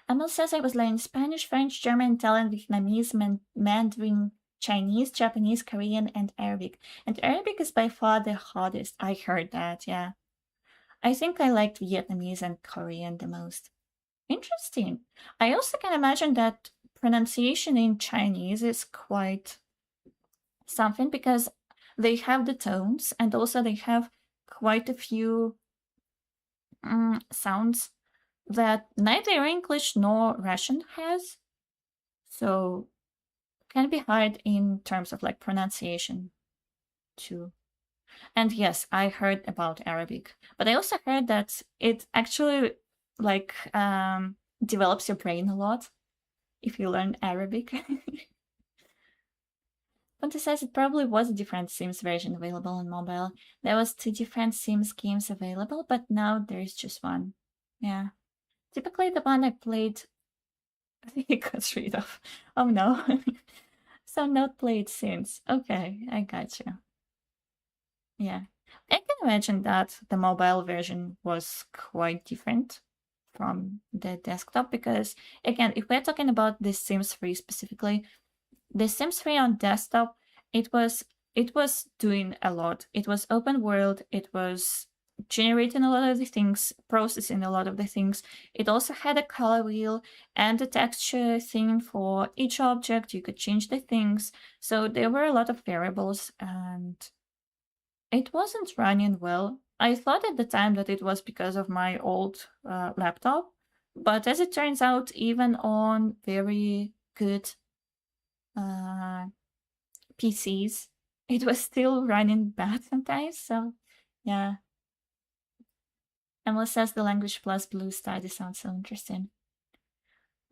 Emil says I was learning Spanish, French, German, Italian, Vietnamese, Mandarin, Chinese, Japanese, Korean, and Arabic. And Arabic is by far the hardest. I heard that, yeah. I think I liked Vietnamese and Korean the most. Interesting. I also can imagine that pronunciation in Chinese is quite something, because they have the tones, and also they have quite a few sounds that neither English nor Russian has. So it can be hard in terms of like pronunciation too. And yes, I heard about Arabic, but I also heard that it actually like develops your brain a lot if you learn Arabic. Ponte says it probably was a different Sims version available on mobile. There was 2 different Sims games available, but now there's just one. Yeah. Typically the one I played, I think it got rid of. Oh no. So not played since. Okay, I got you. Yeah. I can imagine that the mobile version was quite different from the desktop, because again, if we're talking about the Sims 3 specifically, the Sims 3 on desktop, it was doing a lot. It was open world, it was generating a lot of the things, processing a lot of the things. It also had a color wheel and a texture thing for each object. You could change the things. So there were a lot of variables, and it wasn't running well. I thought at the time that it was because of my old laptop, but as it turns out, even on very good PCs, it was still running bad sometimes. So yeah. Emma says the language plus blue study sounds so interesting.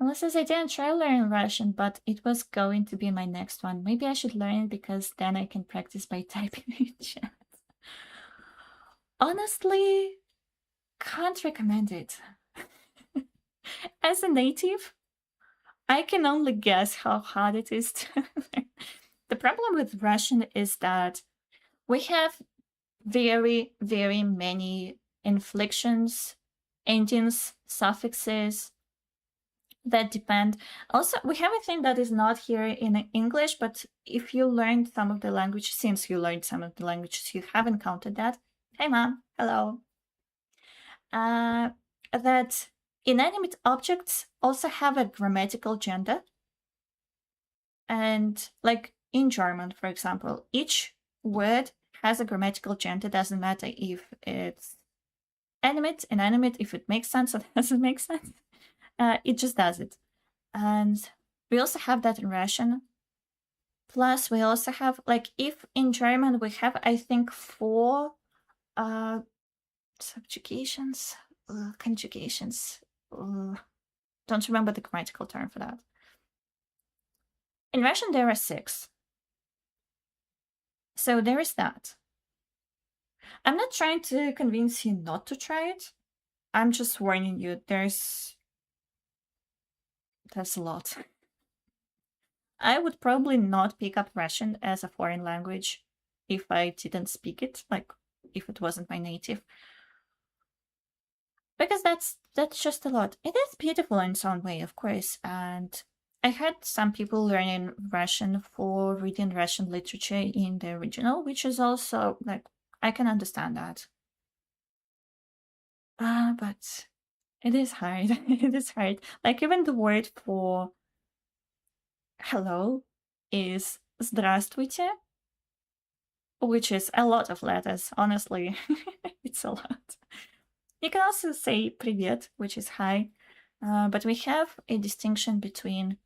Emma says I didn't try learning Russian, but it was going to be my next one. Maybe I should learn it, because then I can practice by typing in chat. Honestly, can't recommend it. As a native, I can only guess how hard it is to learn. The problem with Russian is that we have very, very many inflections, endings, suffixes that depend. Also, we have a thing that is not here in English, but if you learned some of the language, since you learned some of the languages, you have encountered that. Hey, Mom. Hello. That inanimate objects also have a grammatical gender. And like in German, for example, each word has a grammatical gender. Doesn't matter if it's animate, inanimate, if it makes sense or doesn't make sense. It just does it. And we also have that in Russian. Plus, we also have, like, if in German we have, I think, 4 subjugations, conjugations. Don't remember the grammatical term for that. In Russian, there are 6. So there is that. I'm not trying to convince you not to try it. I'm just warning you, there's a lot. I would probably not pick up Russian as a foreign language if I didn't speak it, like if it wasn't my native. Because that's just a lot. It is beautiful in its own way, of course, and I heard some people learning Russian for reading Russian literature in the original, which is also, like, I can understand that. But it is hard. It is hard. Like, even the word for hello is здравствуйте, which is a lot of letters, honestly. It's a lot. You can also say привет, which is hi, but we have a distinction between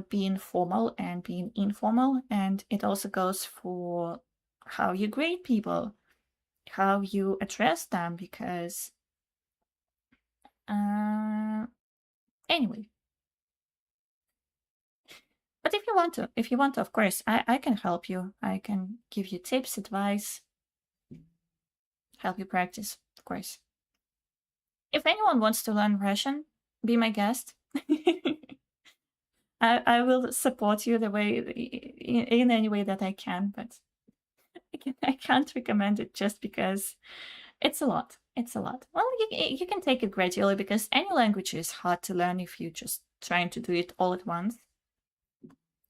being formal and being informal, and it also goes for how you greet people, how you address them, because anyway. But if you want to, of course, I can help you. I can give you tips, advice, help you practice, of course. If anyone wants to learn Russian, be my guest. I will support you the way in any way that I can, but I can't recommend it just because it's a lot. It's a lot. Well, you can take it gradually, because any language is hard to learn if you're just trying to do it all at once.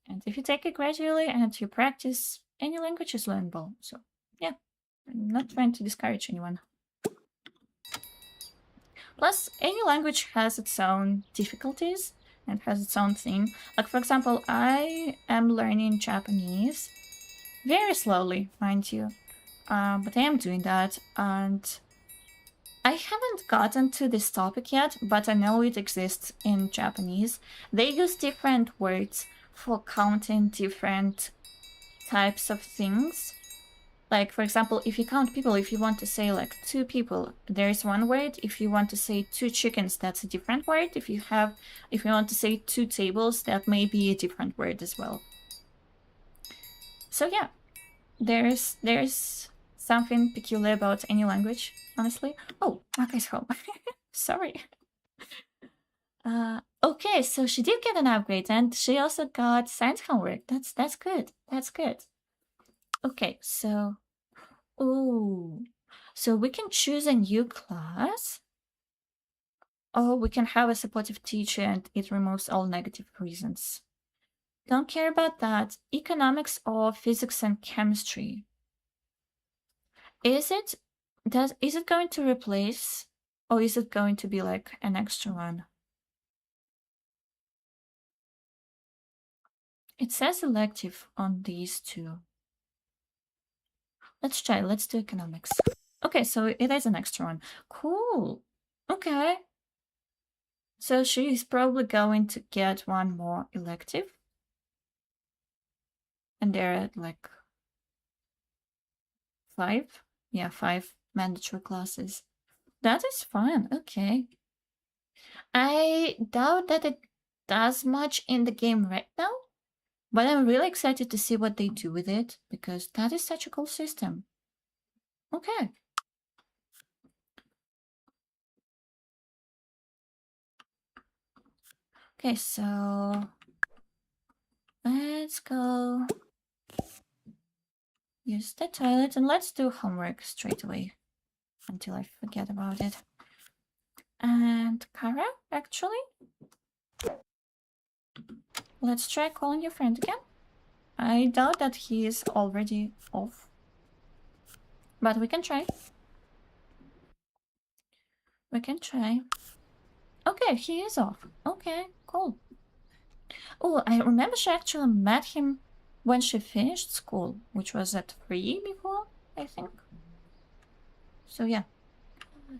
And if you take it gradually and you practice, any language is learnable. So yeah, I'm not trying to discourage anyone. Plus, any language has its own difficulties and has its own thing. Like, for example, I am learning Japanese very slowly, mind you, but I am doing that, and I haven't gotten to this topic yet, but I know it exists in Japanese. They use different words for counting different types of things. Like, for example, if you count people, if you want to say like 2 people, there is one word. If you want to say 2 chickens, that's a different word. If you want to say 2 tables, that may be a different word as well. So yeah, there's something peculiar about any language, honestly. Oh, Maka's home. Sorry. Okay, so she did get an upgrade, and she also got science homework. That's good. That's good. Okay, so so we can choose a new class, or we can have a supportive teacher and it removes all negative reasons. Don't care about that. Economics or physics and chemistry. Is it going to replace, or is it going to be like an extra one? It says elective on these 2. Let's try. Let's do economics. Okay, so it is an extra one. Cool. Okay. So she is probably going to get one more elective. And there are like 5. Yeah, 5 mandatory classes. That is fun. Okay. I doubt that it does much in the game right now, but I'm really excited to see what they do with it, because that is such a cool system. Okay. Okay, so let's go use the toilet, and let's do homework straight away until I forget about it. And Kara, actually, let's try calling your friend again. I doubt that he is already off, but we can try. We can try. Okay, he is off. Okay, cool. Oh, I remember she actually met him when she finished school, which was at 3 before, I think. So yeah,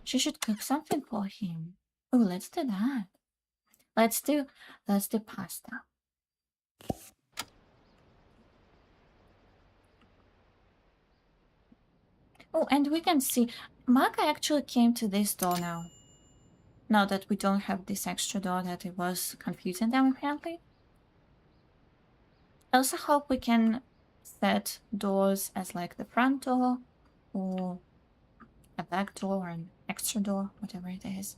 she should cook something for him. Oh, let's do that. Let's do pasta. Oh, and we can see Maka actually came to this door now. Now that we don't have this extra door that it was confusing them apparently. I also hope we can set doors as like the front door or a back door or an extra door, whatever it is.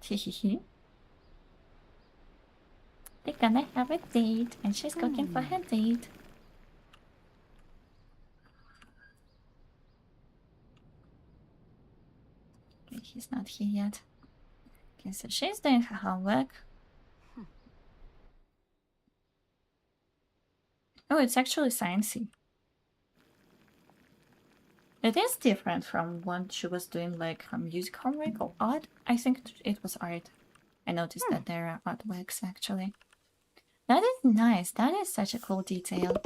Hehehe. They're gonna have a date and she's cooking for her date. Okay, he's not here yet. Okay, so she's doing her homework. Oh, it's actually sciencey. It is different from when she was doing like her music homework or art. I think it was art. I noticed that there are artworks actually. That is nice. That is such a cool detail.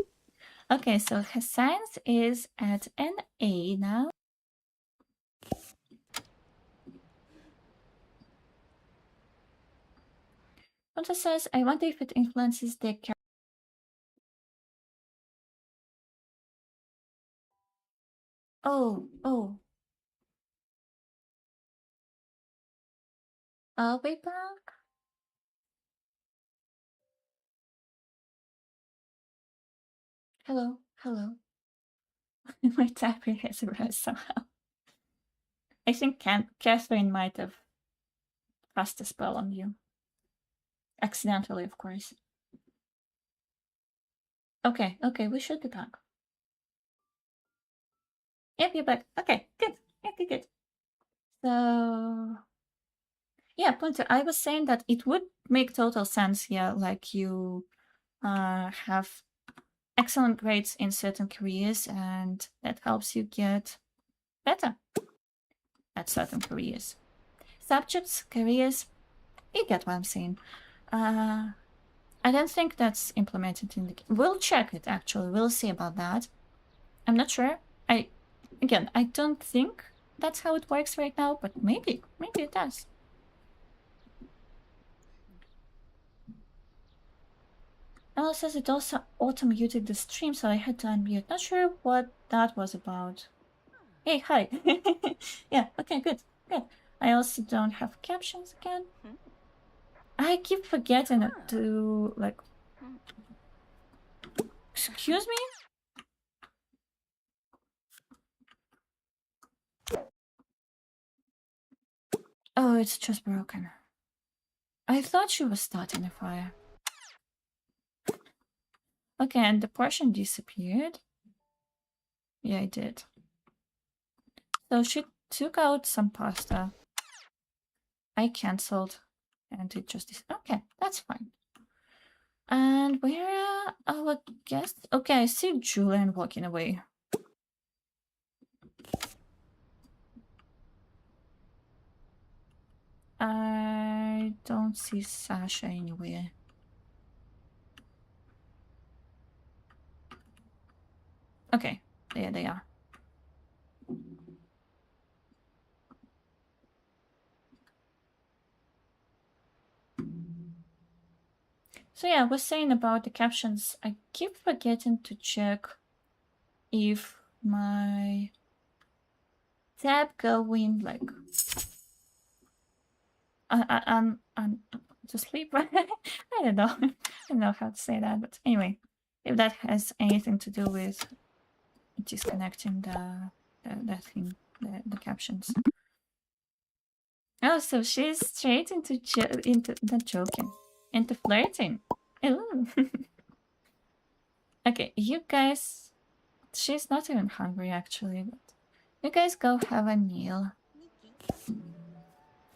Okay, so her science is at an A now. Ponta says, I wonder if it influences the character. Oh. Are we back? Hello. My typing has erased somehow. I think Catherine might have cast a spell on you. Accidentally, of course. Okay, we should be back. Yep, you're back. Okay, good. So, yeah, Punter, I was saying that it would make total sense, yeah, like you have excellent grades in certain careers and that helps you get better at certain careers. Subjects, careers, you get what I'm saying. I don't think that's implemented in the game. We'll check it, actually. We'll see about that. I'm not sure. I don't think that's how it works right now, but maybe it does. Ella says it also auto-muted the stream, so I had to unmute. Not sure what that was about. Hey, hi. Yeah, okay, good. I also don't have captions again. I keep forgetting to, like... Excuse me? Oh, it's just broken. I thought she was starting a fire. Okay, and the portion disappeared. Yeah, it did. So she took out some pasta. I cancelled. And it just... Okay, that's fine. And where are our guests? Okay, I see Julian walking away. I don't see Sasha anywhere. Okay, there they are. So yeah, I was saying about the captions. I keep forgetting to check if my tab going like I'm to sleep. I don't know. I don't know how to say that, but anyway, if that has anything to do with disconnecting the thing, the captions. Oh, so she's straight into not joking, into flirting. Ooh. Okay, you guys. She's not even hungry actually, but you guys go have a meal.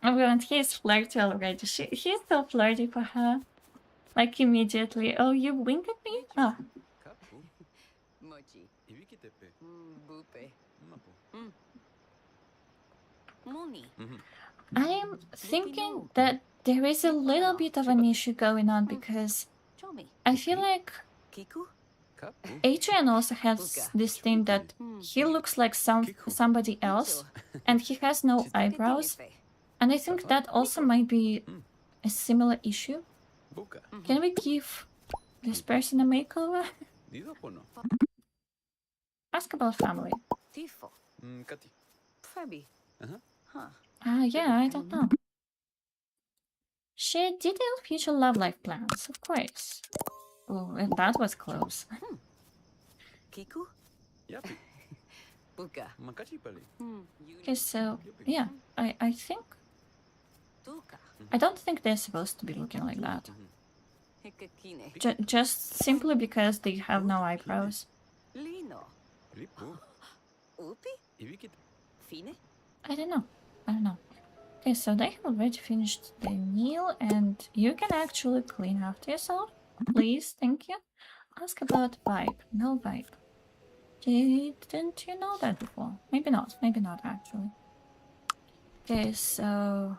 Everyone, he's flirty already. He's so flirty for her. Like immediately. Oh, you wink at me? Oh. I'm thinking that there is a little bit of an issue going on because I feel like Adrian also has this thing that he looks like somebody else and he has no eyebrows, and I think that also might be a similar issue. Can we give this person a makeover? Ask about family. Yeah, I don't know. Share detailed future love life plans, of course. Oh, and that was close. Okay, so yeah, I think I don't think they're supposed to be looking like that. Just simply because they have no eyebrows. I don't know. Okay, so they have already finished the meal, and you can actually clean after yourself. Please, thank you. Ask about vibe. No vibe. Didn't you know that before? Maybe not actually. Okay, so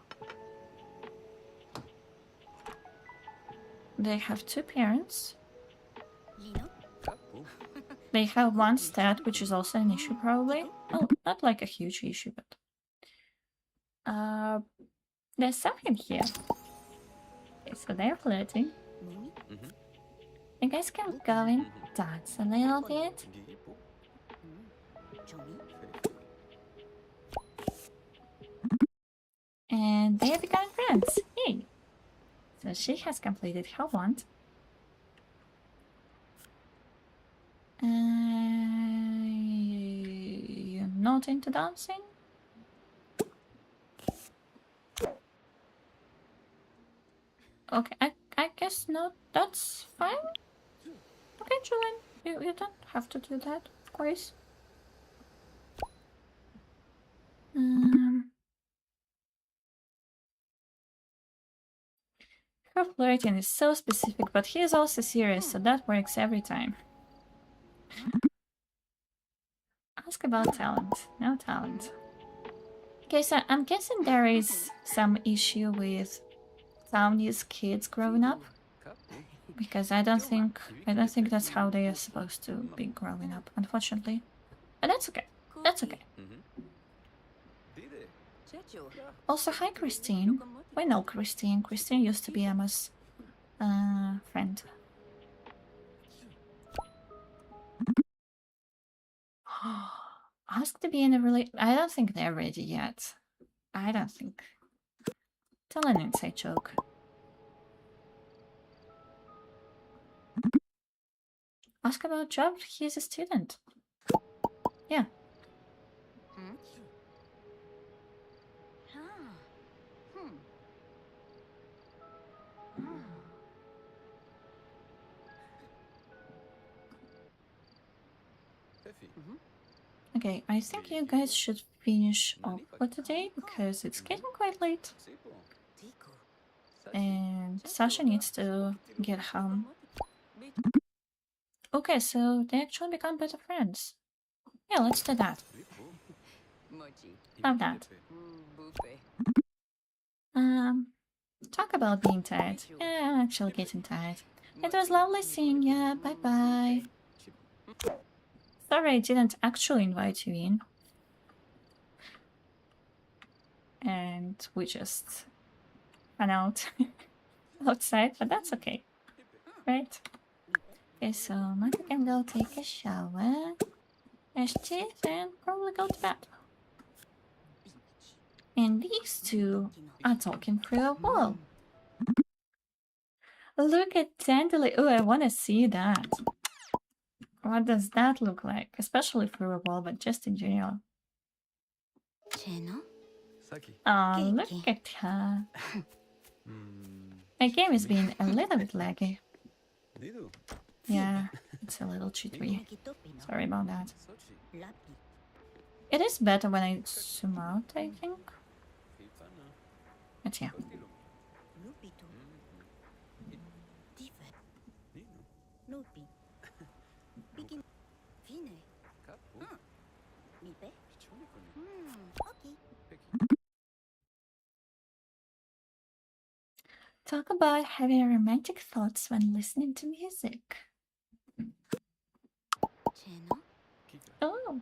they have two parents. They have one stat, which is also an issue probably. Oh, not like a huge issue, but there's something here. Okay, so they're flirting. You guys can go and dance a little bit. And they are becoming friends. Hey! So she has completed her want. You're not into dancing? Okay, I guess not. That's fine. Okay, Julian, you don't have to do that, of course. Her flirting is so specific, but he is also serious, so that works every time. Ask about talent. No talent. Okay, so I'm guessing there is some issue with 𝘭𝘪𝘧𝘦's kids growing up, because I don't think that's how they are supposed to be growing up, unfortunately. But that's okay. That's okay. Also, hi, Christine. We know Christine. Christine used to be Emma's friend. Ask to be in a relationship. I don't think they're ready yet. I don't think. Tell an inside joke. Ask about job. He's a student. Yeah. Okay, I think you guys should finish off for today because it's getting quite late. And Sasha needs to get home. Okay, so they actually become better friends. Yeah, let's do that. Love that. Talk about being tired. Yeah, I'm actually getting tired. It was lovely seeing ya. Bye-bye. Sorry I didn't actually invite you in. And we just ran out outside, but that's okay. Right? Okay, so Maka can go take a shower, brush teeth, and probably go to bed. And these two are talking through a wall. Look at Dandelion. Oh, I want to see that. What does that look like? Especially through a wall, but just in general. Oh, look at her. My game is being a little bit laggy. Yeah, it's a little jittery. Sorry about that. It is better when I zoom out, I think. But yeah. Talk about having romantic thoughts when listening to music. Oh.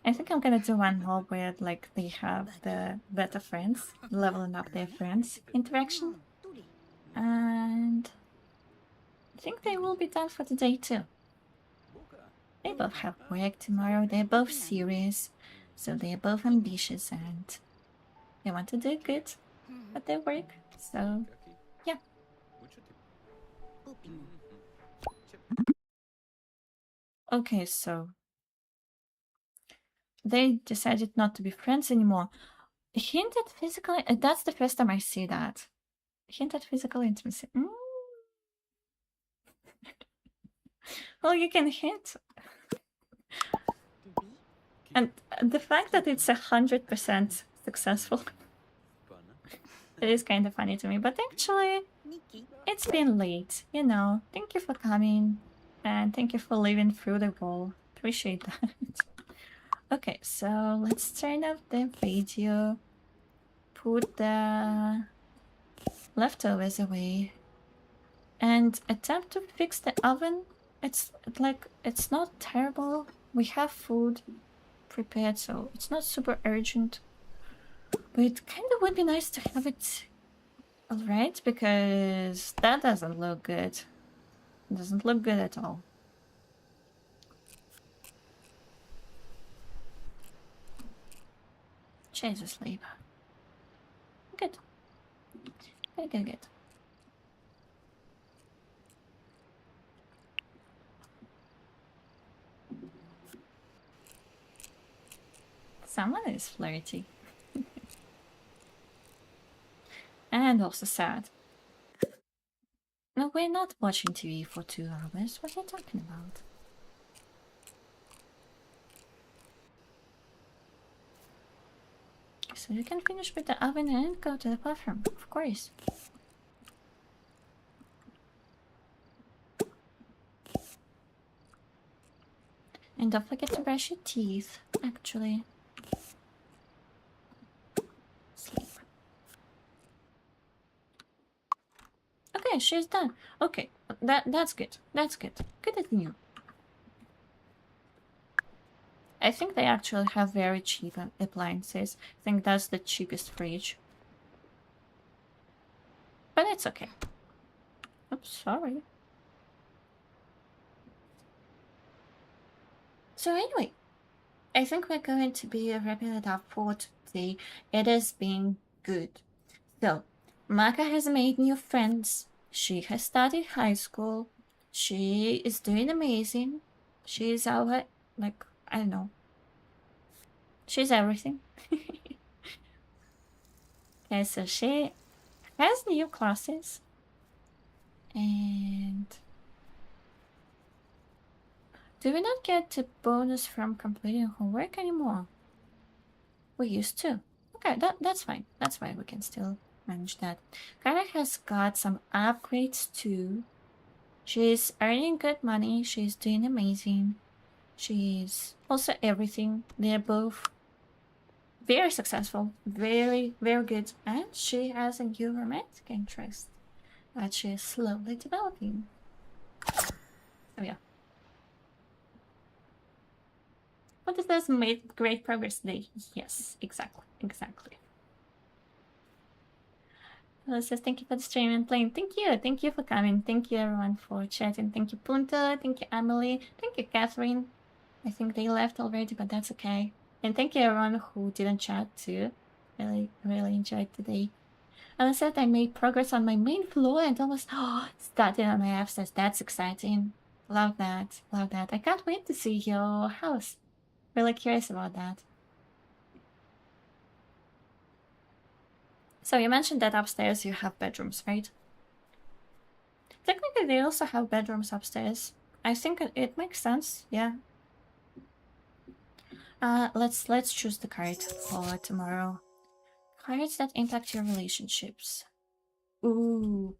I think I'm gonna do one more where like they have the better friends, leveling up their friends interaction. And I think they will be done for today too. They both have work tomorrow, they're both serious, so they're both ambitious and they want to do good at their work, so yeah. Okay, so they decided not to be friends anymore. Hint at physical... that's the first time I see that. Hint at physical intimacy. Well, you can hint. And the fact that it's 100% successful, it is kind of funny to me. But actually, it's been late, you know. Thank you for coming. And thank you for living through the wall. Appreciate that. Okay, so let's turn off the video. Put the leftovers away. And attempt to fix the oven. It's not terrible. We have food prepared, so it's not super urgent. But it kind of would be nice to have it alright, because that doesn't look good. It doesn't look good at all. Jesus, sleep. Good. Good. Someone is flirty. And also sad. No, we're not watching TV for 2 hours. What are you talking about? So you can finish with the oven and go to the bathroom, of course. And don't forget to brush your teeth, actually. Sleep. Okay, she's done. Okay, that's good. That's good. Good at you. I think they actually have very cheap appliances. I think that's the cheapest fridge. But it's okay. Oops, sorry. So anyway, I think we're going to be wrapping it up for today. It has been good. So, Maka has made new friends. She has started high school. She is doing amazing. She's our, like, I don't know. She's everything. Okay, so she has new classes. And do we not get the bonus from completing homework anymore? We used to. Okay, that's fine. That's fine. We can still manage that. Kara has got some upgrades too. She's earning good money. She's doing amazing. She's also everything. They're both very successful, very good, and she has a new romantic interest that she is slowly developing. So yeah. What is this? Made great progress today. Yes, exactly. Hello, says thank you for the stream and playing. Thank you for coming. Thank you everyone for chatting. Thank you Punta, thank you Emily, thank you Catherine. I think they left already, but that's okay. And thank you everyone who didn't chat too. Really enjoyed today. And I said I made progress on my main floor and almost started on my upstairs. That's exciting. Love that. I can't wait to see your house. Really curious about that. So you mentioned that upstairs you have bedrooms, right? Technically they also have bedrooms upstairs. I think it makes sense, yeah. Let's choose the card for tomorrow. Cards that impact your relationships. Ooh.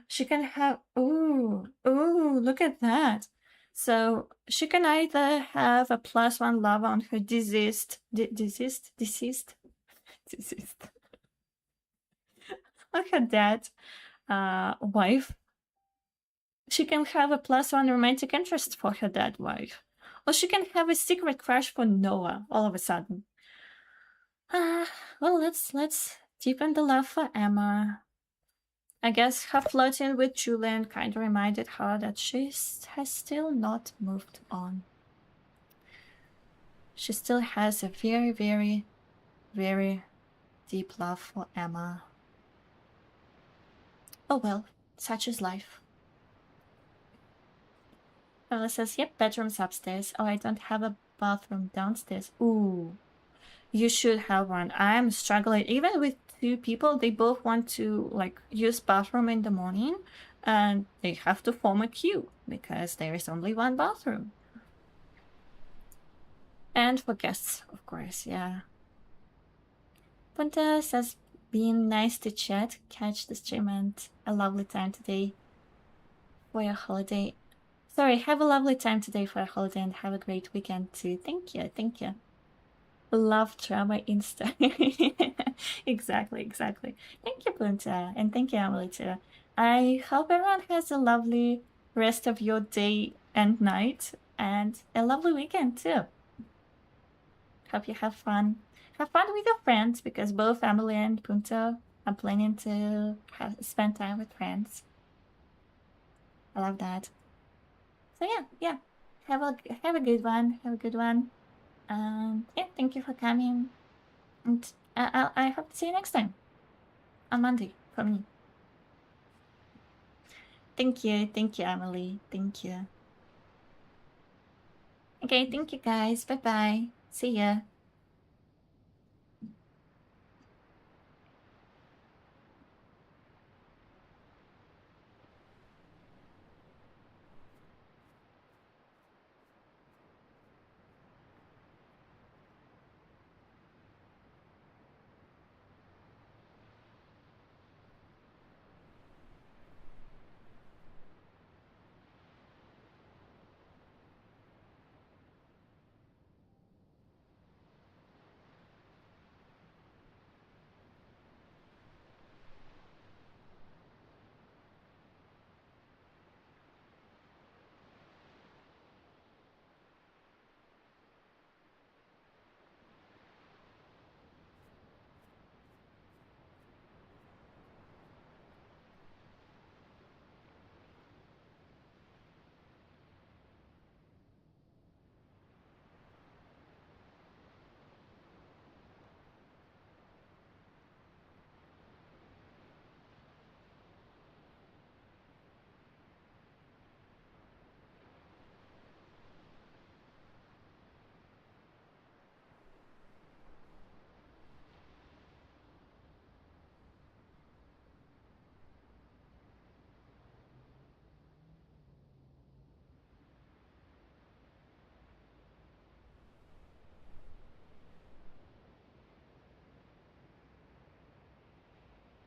She can have... Ooh, look at that. So she can either have a +1 love on her deceased of her dad wife, she can have a +1 romantic interest for her dead wife. Or she can have a secret crush for Noah all of a sudden. Well, let's deepen the love for Emma. I guess her flirting with Julian kind of reminded her that she has still not moved on. She still has a very, very, very deep love for Emma. Oh well, such is life. Bella says, yep, bedroom's upstairs. Oh, I don't have a bathroom downstairs. Ooh, you should have one. I'm struggling. Even with 2 people, they both want to like use bathroom in the morning, and they have to form a queue because there is only 1 bathroom. And for guests, of course, yeah. Punta says, being nice to chat, catch the stream, and a lovely time today for your holiday. Sorry, have a lovely time today for a holiday and have a great weekend too. Thank you, thank you. Love drama Insta. Exactly. Thank you, Punta, and thank you, Emily, too. I hope everyone has a lovely rest of your day and night, and a lovely weekend too. Hope you have fun. Have fun with your friends, because both Emily and Punta are planning to spend time with friends. I love that. So yeah. Have a good one. Yeah, thank you for coming. And I hope to see you next time. On Monday, for me. Thank you, Emily. Thank you. Okay, thank you guys. Bye-bye. See ya.